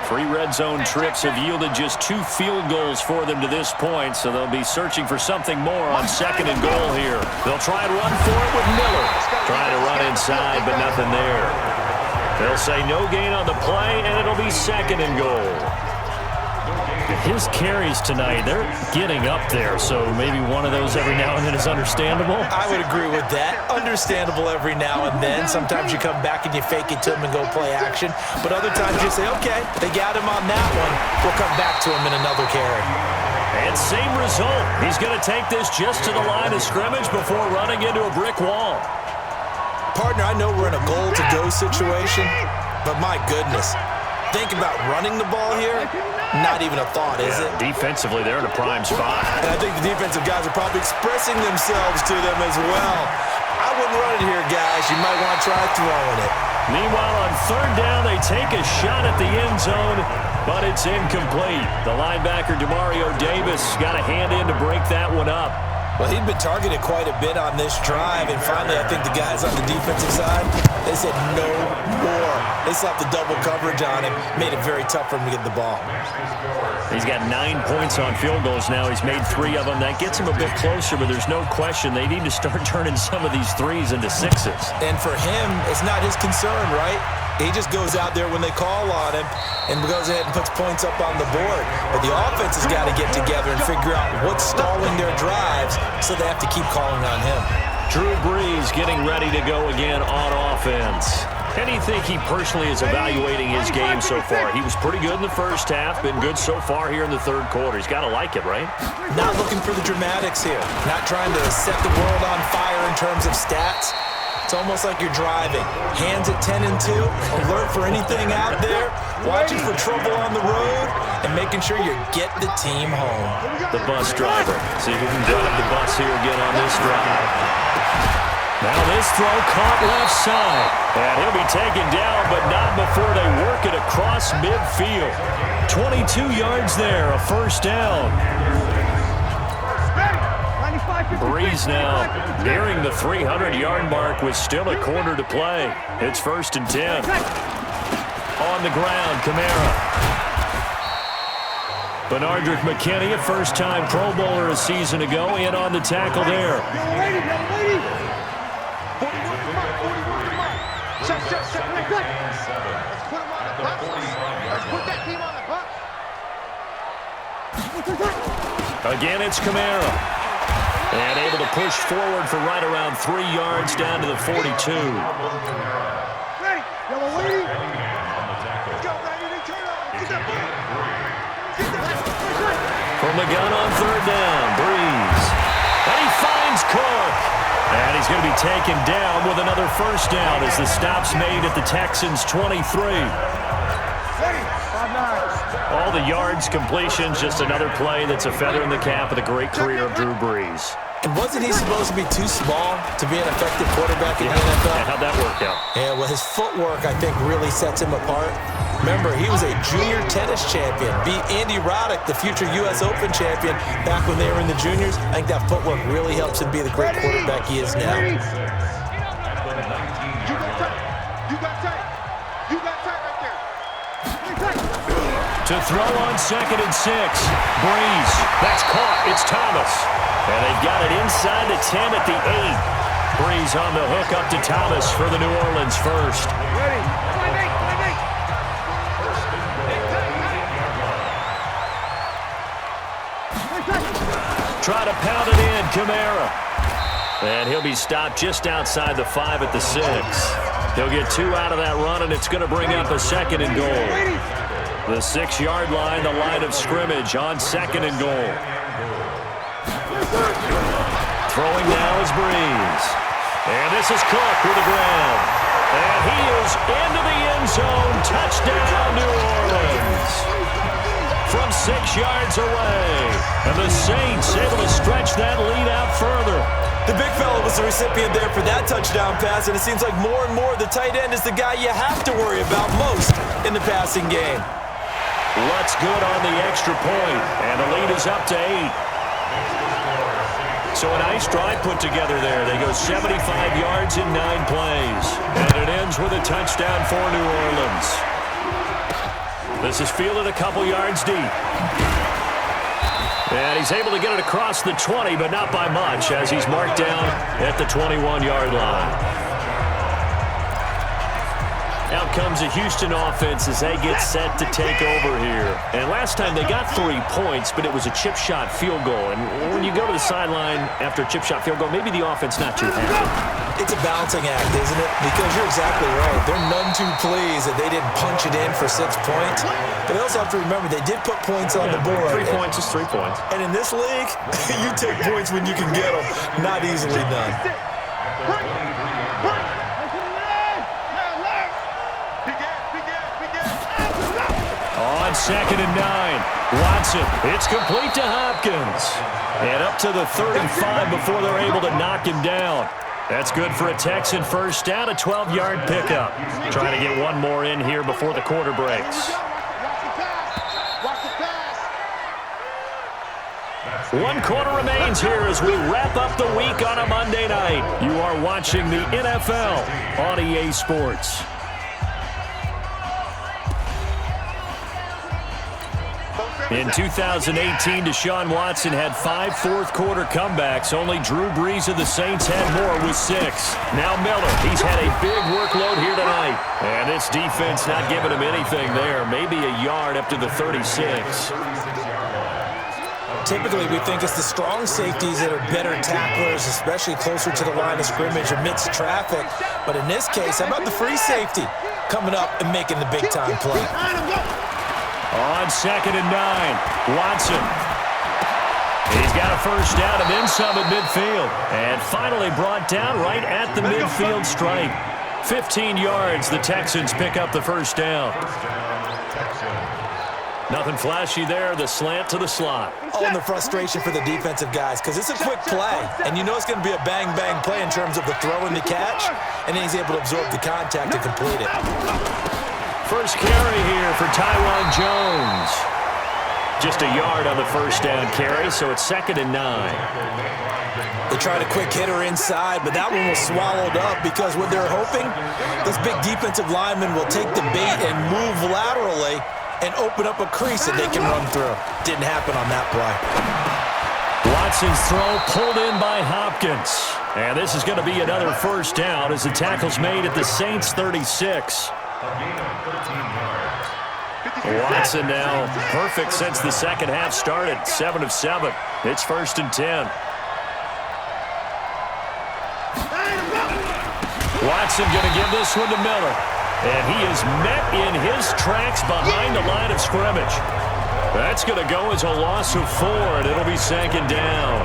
3 red zone trips have yielded just 2 field goals for them to this point, so they'll be searching for something more on second and goal here. They'll try and run for it with Miller. Trying to run inside, but nothing there. They'll say no gain on the play, and it'll be second and goal. His carries tonight, they're getting up there, so maybe one of those every now and then is understandable. I would agree with that. Understandable every now and then. Sometimes you come back and you fake it to him and go play action. But other times you say, okay, they got him on that one. We'll come back to him in another carry. And same result. He's going to take this just to the line of scrimmage before running into a brick wall. Partner, I know we're in a goal-to-go situation, but my goodness. Think about running the ball here. Not even a thought, is it? Defensively, they're in a prime spot. And I think the defensive guys are probably expressing themselves to them as well. I wouldn't run it here, guys. You might want to try throwing it. Meanwhile, on third down, they take a shot at the end zone, but it's incomplete. The linebacker, Demario Davis, got a hand in to break that one up. Well, he'd been targeted quite a bit on this drive, and finally I think the guys on the defensive side, they said no more. They slapped the double coverage on him, made it very tough for him to get the ball. He's got 9 points on field goals now. He's made 3 of them. That gets him a bit closer, but there's no question they need to start turning some of these 3s into 6s. And for him, it's not his concern, right? He just goes out there when they call on him and goes ahead and puts points up on the board. But the offense has got to get together and figure out what's stalling their drives, so they have to keep calling on him. Drew Brees getting ready to go again on offense. How do you think he personally is evaluating his game so far? He was pretty good in the first half, been good so far here in the third quarter. He's got to like it, right? Not looking for the dramatics here. Not trying to set the world on fire in terms of stats. It's almost like you're driving. Hands at 10 and 2, alert for anything out there, watching for trouble on the road, and making sure you get the team home. The bus driver. See who can drive the bus here again on this drive. Now this throw caught left side. And he'll be taken down, but not before they work it across midfield. 22 yards there, a first down. Brees now nearing the 300-yard mark with still a quarter to play. It's 1st and 10. On the ground, Kamara. Benardrick McKinney, a first-time Pro Bowler a season ago, in on the tackle there. Again, it's Kamara. And able to push forward for right around 3 yards down to the 42. Ready, yellow lady. Let's go, ready to turn on. Get that ball. From the gun on third down, Breeze. And he finds Cook. And he's going to be taken down with another first down as the stop's made at the Texans' 23. All the yards, completions, just another play that's a feather in the cap of the great career of Drew Brees. And wasn't he supposed to be too small to be an effective quarterback in the NFL? Yeah, how'd that work out? Yeah, well, his footwork, I think, really sets him apart. Remember, he was a junior tennis champion, beat Andy Roddick, the future U.S. Open champion, back when they were in the juniors. I think that footwork really helps him be the great quarterback he is now. To throw on 2nd and 6. Breeze. That's caught. It's Thomas. And they've got it inside the 10 at the 8. Breeze on the hook up to Thomas for the New Orleans first. Ready. Try to pound it in, Kamara. And he'll be stopped just outside the 5 at the 6. He'll get 2 out of that run, and it's going to bring up a 2nd and goal. The 6-yard line, the line of scrimmage on 2nd and goal. Throwing now is Breeze. And this is Cook with the ground. And he is into the end zone. Touchdown, New Orleans. From 6 yards away. And the Saints able to stretch that lead out further. The big fella was the recipient there for that touchdown pass, and it seems like more and more the tight end is the guy you have to worry about most in the passing game. What's good on the extra point, and the lead is up to 8. So a nice drive put together there. They go 75 yards in 9 plays, and it ends with a touchdown for New Orleans. This is fielded a couple yards deep. And he's able to get it across the 20, but not by much, as he's marked down at the 21-yard line. Out comes the Houston offense as they get set to take over here. And last time they got 3 points, but it was a chip shot field goal. And when you go to the sideline after a chip shot field goal, maybe the offense not too happy. It's a balancing act, isn't it? Because you're exactly right. They're none too pleased that they didn't punch it in for 6 points. But they also have to remember they did put points on the board. 3 points is 3 points. And in this league, you take points when you can get them. Not easily done. On 2nd and 9, Watson. It's complete to Hopkins. And up to the 35 before they're able to knock him down. That's good for a Texan first down, a 12-yard pickup. Trying to get one more in here before the quarter breaks. 1 quarter remains here as we wrap up the week on a Monday night. You are watching the NFL on EA Sports. In 2018, Deshaun Watson had 5 fourth-quarter comebacks. Only Drew Brees of the Saints had more with 6. Now Miller, he's had a big workload here tonight. And this defense not giving him anything there. Maybe a yard up to the 36. Typically, we think it's the strong safeties that are better tacklers, especially closer to the line of scrimmage amidst traffic. But in this case, how about the free safety coming up and making the big-time play? On 2nd and 9, Watson. He's got a first down and then some at midfield. And finally brought down right at the midfield stripe. 15 yards, the Texans pick up the first down. Nothing flashy there, the slant to the slot. Oh, and the frustration for the defensive guys, because it's a quick play. And you know it's going to be a bang-bang play in terms of the throw and the catch. And then he's able to absorb the contact to complete it. First carry here for Taiwan Jones. Just a yard on the first down carry, so it's 2nd and 9. They tried a quick hitter inside, but that one was swallowed up because what they're hoping, those big defensive linemen will take the bait and move laterally and open up a crease that they can run through. Didn't happen on that play. Watson's throw pulled in by Hopkins. And this is going to be another first down as the tackle's made at the Saints' 36. Watson now perfect since the second half started. 7 of 7. It's 1st and 10. Watson going to give this one to Miller. And he is met in his tracks behind the line of scrimmage. That's going to go as a loss of 4, and it'll be second down.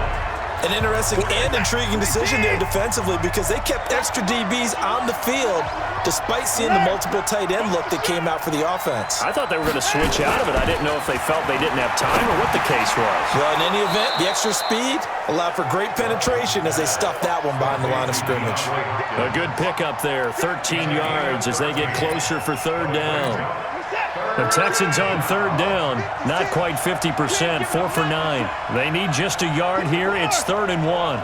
An interesting and intriguing decision there defensively because they kept extra DBs on the field despite seeing the multiple tight end look that came out for the offense. I thought they were going to switch out of it. I didn't know if they felt they didn't have time or what the case was. Well, in any event, the extra speed allowed for great penetration as they stuffed that one behind the line of scrimmage. A good pickup there, 13 yards as they get closer for third down. The Texans on third down, not quite 50%, 4 for 9. They need just a yard here. It's 3rd and 1.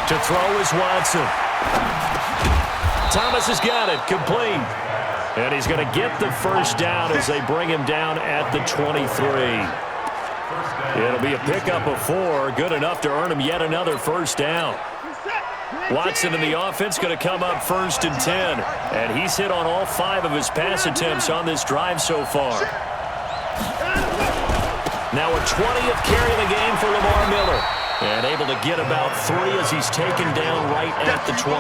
To throw is Watson. Thomas has got it, complete. And he's going to get the first down as they bring him down at the 23. It'll be a pickup of 4, good enough to earn him yet another first down. Watson in the offense going to come up 1st and 10. And he's hit on all 5 of his pass attempts on this drive so far. Now a 20th carry of the game for Lamar Miller. And able to get about 3 as he's taken down right at the 20.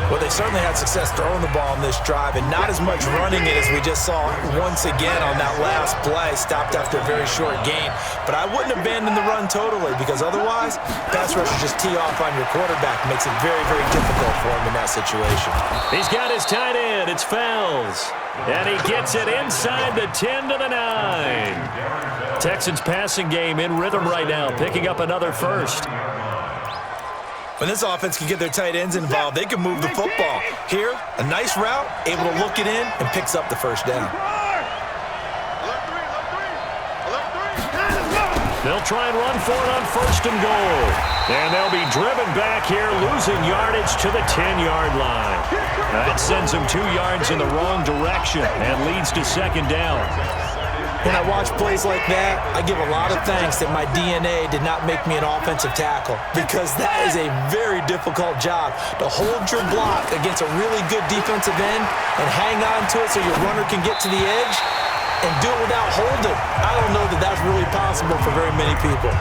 Well, they certainly had success throwing the ball on this drive and not as much running it as we just saw once again on that last play, stopped after a very short gain. But I wouldn't abandon the run totally because otherwise, pass rushers just tee off on your quarterback. Makes it very, very difficult for him in that situation. He's got his tight end. It's Fells. And he gets it inside the 10 to the 9. Texans passing game in rhythm right now, picking up another first. When this offense can get their tight ends involved, they can move the football. Here, a nice route, able to look it in, and picks up the first down. They'll try and run for it on 1st and goal. And they'll be driven back here, losing yardage to the 10-yard line. That sends them 2 yards in the wrong direction and leads to second down. When I watch plays like that, I give a lot of thanks that my DNA did not make me an offensive tackle because that is a very difficult job to hold your block against a really good defensive end and hang on to it so your runner can get to the edge and do it without holding. I don't know that that's really possible for very many people.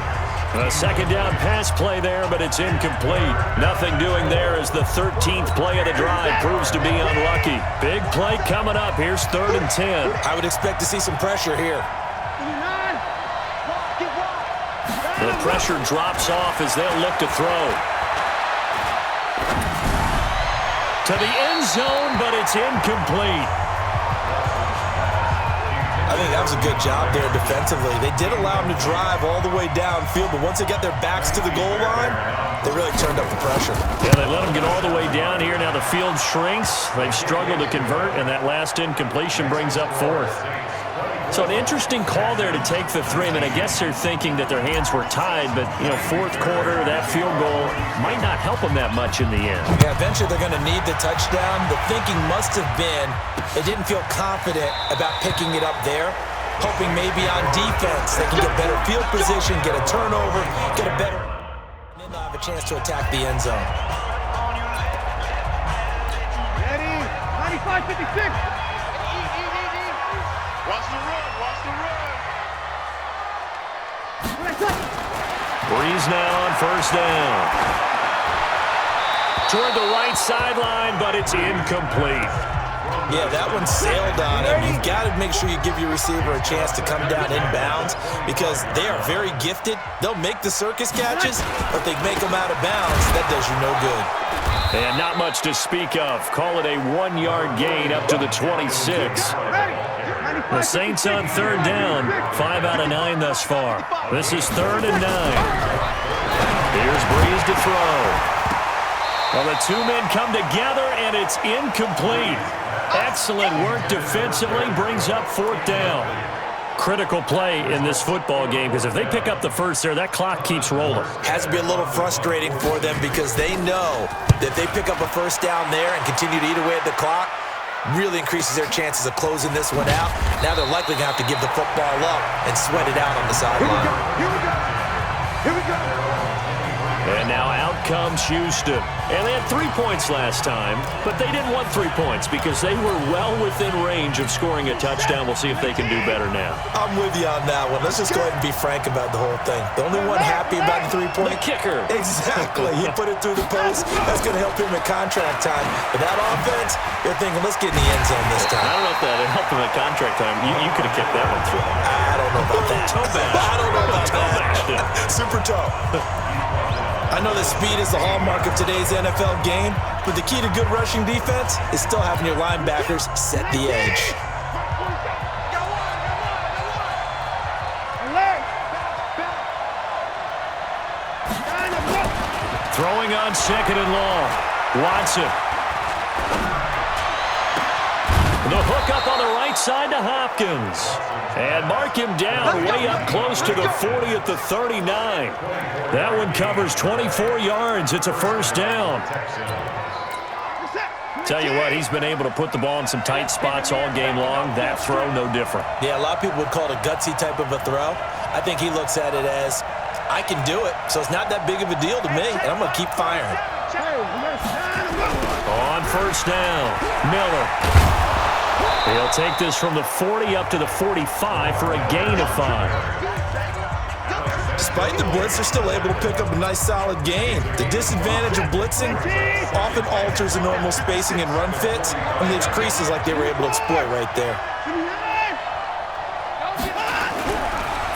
A second down pass play there, but it's incomplete. Nothing doing there as the 13th play of the drive proves to be unlucky. Big play coming up. Here's 3rd and 10. I would expect to see some pressure here. The pressure drops off as they'll look to throw. To the end zone, but it's incomplete. I think that was a good job there defensively. They did allow them to drive all the way downfield, but once they got their backs to the goal line, they really turned up the pressure. Yeah, they let them get all the way down here. Now the field shrinks. They've struggled to convert, and that last incompletion brings up 4th. So an interesting call there to take the 3. I mean, I guess they're thinking that their hands were tied, but, you know, 4th quarter, that field goal might not help them that much in the end. Yeah, eventually they're going to need the touchdown. The thinking must have been they didn't feel confident about picking it up there, hoping maybe on defense they can get better field position, get a turnover, get a better, and then they'll have a chance to attack the end zone. Ready? 95-56. Watch the run, watch the run. Breeze now on 1st down. Toward the right sideline, but it's incomplete. Yeah, that one sailed on him. You've got to make sure you give your receiver a chance to come down inbounds because they are very gifted. They'll make the circus catches, but they make them out of bounds. That does you no good. And not much to speak of. Call it a 1-yard gain up to the 26. The Saints on 3rd down. 5 out of 9 thus far. This is 3rd and 9. Here's Breeze to throw. Well, the 2 men come together, and it's incomplete. Excellent work defensively. Brings up 4th down. Critical play in this football game because if they pick up the first there, that clock keeps rolling. Has to be a little frustrating for them because they know that if they pick up a first down there and continue to eat away at the clock, really increases their chances of closing this one out. Now they're likely going to have to give the football up and sweat it out on the sideline. Here we go. Here we go. And now out comes Houston. And they had 3 points last time, but they didn't want 3 points because they were well within range of scoring a touchdown. We'll see if they can do better now. I'm with you on that one. Let's just go ahead and be frank about the whole thing. The only one happy about the 3-point? The kicker. Exactly. He put it through the post. That's going to help him at contract time. But that offense, they're thinking, let's get in the end zone this time. I don't know if that helped him at contract time. You could have kicked that one through. I don't know about that. Toe bash. I don't know about toe that. bash. Super toe. I know that speed is the hallmark of today's NFL game, but the key to good rushing defense is still having your linebackers set the edge. Throwing on 2nd and long. Watson. The hook up on the right side to Hopkins. And mark him down way up close to the 40 at the 39. That one covers 24 yards. It's a first down. Tell you what, he's been able to put the ball in some tight spots all game long. That throw, no different. Yeah, a lot of people would call it a gutsy type of a throw. I think he looks at it as, I can do it, so it's not that big of a deal to me, and I'm going to keep firing. On first down, Miller. He'll take this from the 40 up to the 45 for a gain of 5. Despite the blitz, they're still able to pick up a nice solid gain. The disadvantage of blitzing often alters the normal spacing and run fits and leaves creases like they were able to exploit right there.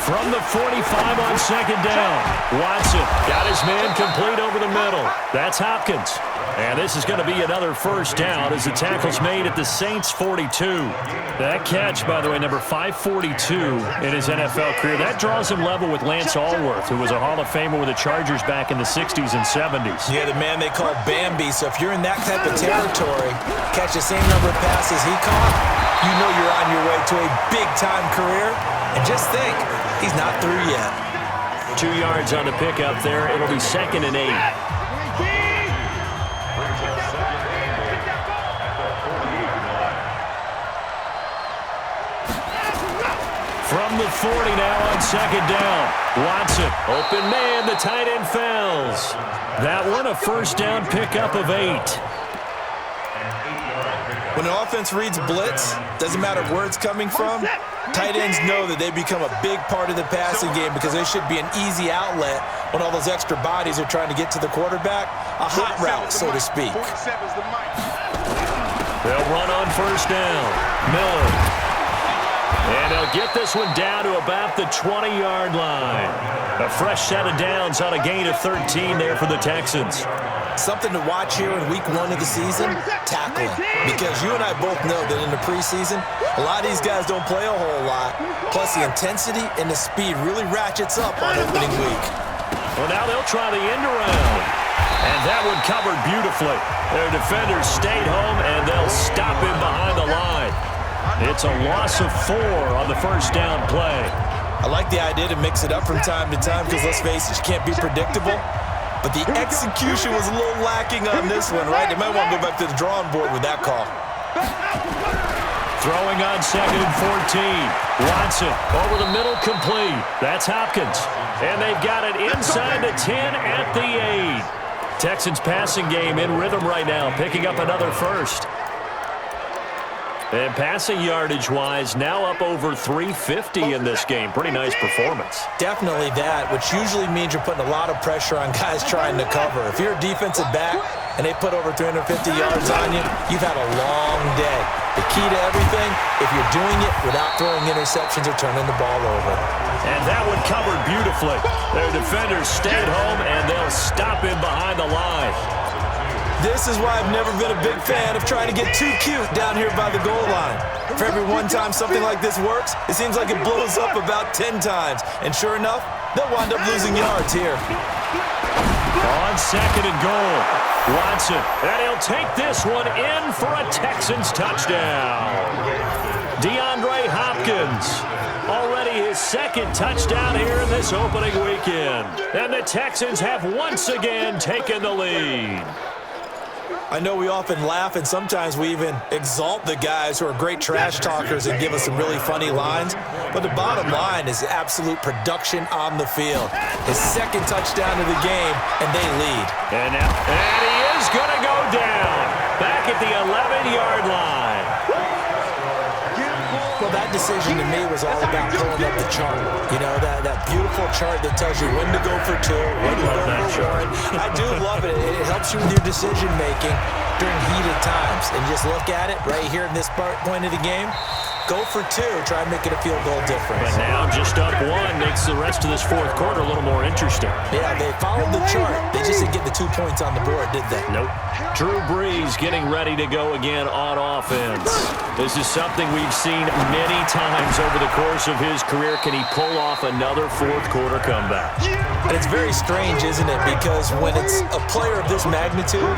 From the 45 on 2nd down, Watson got his man complete over the middle. That's Hopkins. And this is going to be another first down as the tackle's made at the Saints' 42. That catch, by the way, number 542 in his NFL career. That draws him level with Lance Allworth, who was a Hall of Famer with the Chargers back in the 60s and 70s. Yeah, the man they call Bambi. So if you're in that type of territory, catch the same number of passes he caught, you know you're on your way to a big-time career. And just think, he's not through yet. 2 yards on the pickup there. It'll be 2nd and 8. From the 40 now on 2nd down. Watson, open man, the tight end fails. That one a first down pickup of 8. When an offense reads blitz, doesn't matter where it's coming from, tight ends know that they become a big part of the passing game because they should be an easy outlet when all those extra bodies are trying to get to the quarterback. A hot route, so to speak. They'll run on first down. Miller. And they'll get this one down to about the 20-yard line. A fresh set of downs on a gain of 13 there for the Texans. Something to watch here in week 1 of the season, tackling. Because you and I both know that in the preseason, a lot of these guys don't play a whole lot. Plus the intensity and the speed really ratchets up on opening week. Well, now they'll try the end around. And that one covered beautifully. Their defenders stayed home, and they'll stop him behind the line. It's a loss of 4 on the first down play. I like the idea to mix it up from time to time because, let's face it, you can't be predictable. But the execution was a little lacking on this one, right? They might want to go back to the drawing board with that call. Throwing on 2nd and 14. Watson over the middle, complete. That's Hopkins. And they've got it inside the 10 at the 8. Texans passing game in rhythm right now, picking up another first. And passing yardage-wise, now up over 350 in this game. Pretty nice performance. Definitely that, which usually means you're putting a lot of pressure on guys trying to cover. If you're a defensive back and they put over 350 yards on you, you've had a long day. The key to everything, if you're doing it without throwing interceptions or turning the ball over. And that one covered beautifully. Their defenders stayed home, and they'll stop him behind the line. This is why I've never been a big fan of trying to get too cute down here by the goal line. For every one time something like this works, it seems like it blows up about 10 times. And sure enough, they'll wind up losing yards here. On 2nd and goal, Watson, and he'll take this one in for a Texans touchdown. DeAndre Hopkins, already his 2nd touchdown here in this opening weekend. And the Texans have once again taken the lead. I know we often laugh, and sometimes we even exalt the guys who are great trash talkers and give us some really funny lines. But the bottom line is absolute production on the field. His second touchdown of the game, and they lead. And he is going to go down back at the 11-yard line. Well, that decision to me was all about pulling up the chart. You know, that beautiful chart that tells you when to go for two, when to go for one. I do love it. It helps you with your decision-making during heated times. And just look at it right here in this point of the game. Go for two, try and make it a field goal difference. But now just up one makes the rest of this fourth quarter a little more interesting. Yeah, they followed the chart. They just didn't get the 2 points on the board, did they? Nope. Drew Brees getting ready to go again on offense. This is something we've seen many times over the course of his career. Can he pull off another fourth quarter comeback? And it's very strange, isn't it? Because when it's a player of this magnitude,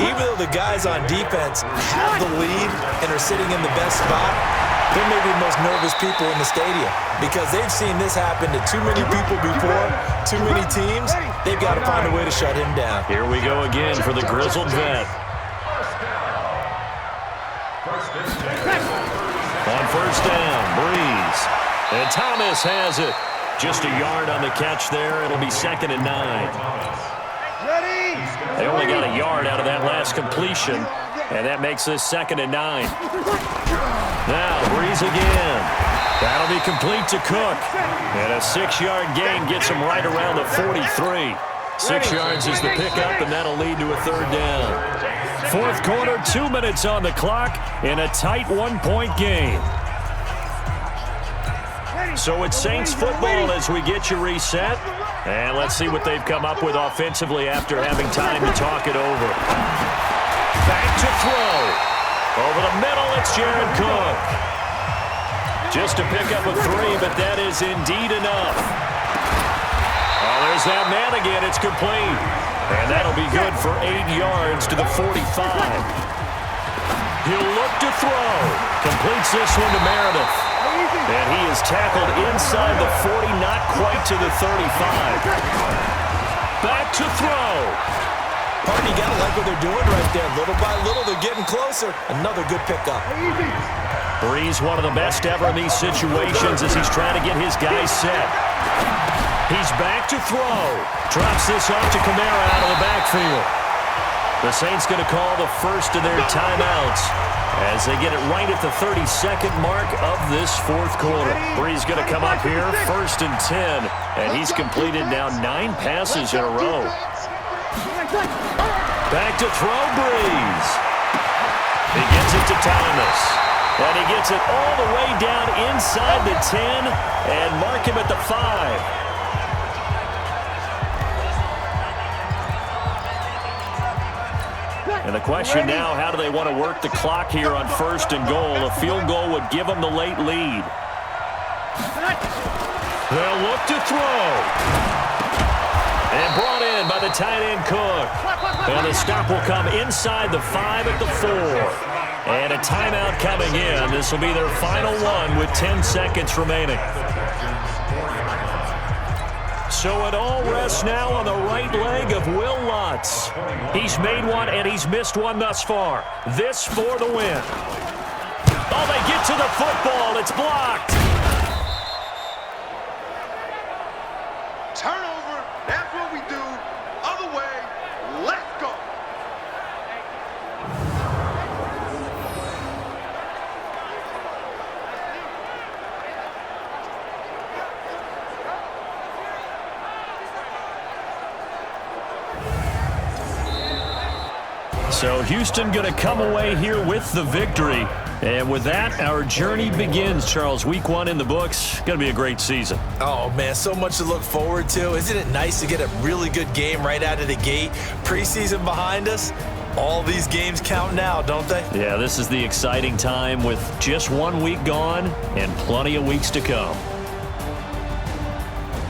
even though the guys on defense have the lead and are sitting in the best spot, they're maybe the most nervous people in the stadium because they've seen this happen to too many people before, too many teams. They've got to find a way to shut him down. Here we go again for the grizzled vet. On first down, Brees. And Thomas has it. Just a yard on the catch there. It'll be 2nd and 9. They only got a yard out of that last completion, and that makes this 2nd and 9. Now, Brees again. That'll be complete to Cook. And a 6-yard gain gets him right around the 43. 6 yards is the pickup, and that'll lead to a 3rd down. Fourth quarter, 2 minutes on the clock in a tight 1-point game. So it's Saints football as we get you reset. And let's see what they've come up with offensively after having time to talk it over. Back to throw. Over the middle, it's Jared Cook. Just to pick up a 3, but that is indeed enough. Oh, there's that man again. It's complete. And that'll be good for 8 yards to the 45. He'll look to throw. Completes this one to Meredith. And he is tackled inside the 40, not quite to the 35. Back to throw. Party, you got to like what they're doing right there. Little by little, they're getting closer. Another good pickup. Brees, one of the best ever in these situations as he's trying to get his guys set. He's back to throw. Drops this off to Kamara out of the backfield. The Saints going to call the first of their timeouts as they get it right at the 32nd mark of this fourth quarter. Brees going to come up here, 1st and 10, and he's completed now 9 passes in a row. Back to throw, Brees. He gets it to Thomas. And he gets it all the way down inside the 10 and mark him at the 5. And the question now, how do they want to work the clock here on 1st and goal? A field goal would give them the late lead. They'll look to throw. And brought in by the tight end Cook. And the stop will come inside the 5 at the 4. And a timeout coming in. This will be their final one with 10 seconds remaining. So it all rests now on the right leg of Will Lutz. He's made one and he's missed one thus far. This for the win. Oh, they get to the football. It's blocked. Turnover, that's what we do. Other way, let's go. So Houston going to come away here with the victory. And with that, our journey begins, Charles. Week 1 in the books. Going to be a great season. Oh, man, so much to look forward to. Isn't it nice to get a really good game right out of the gate? Preseason behind us. All these games count now, don't they? Yeah, this is the exciting time with just 1 week gone and plenty of weeks to come.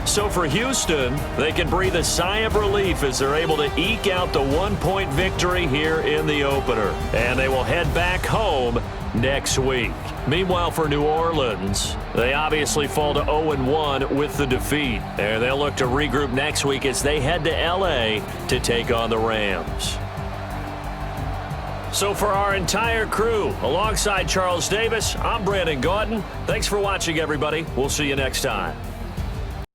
So for Houston, they can breathe a sigh of relief as they're able to eke out the 1-point victory here in the opener. And they will head back home next week. Meanwhile, for New Orleans, they obviously fall to 0-1 with the defeat. And they'll look to regroup next week as they head to L.A. to take on the Rams. So for our entire crew, alongside Charles Davis, I'm Brandon Gaudin. Thanks for watching, everybody. We'll see you next time.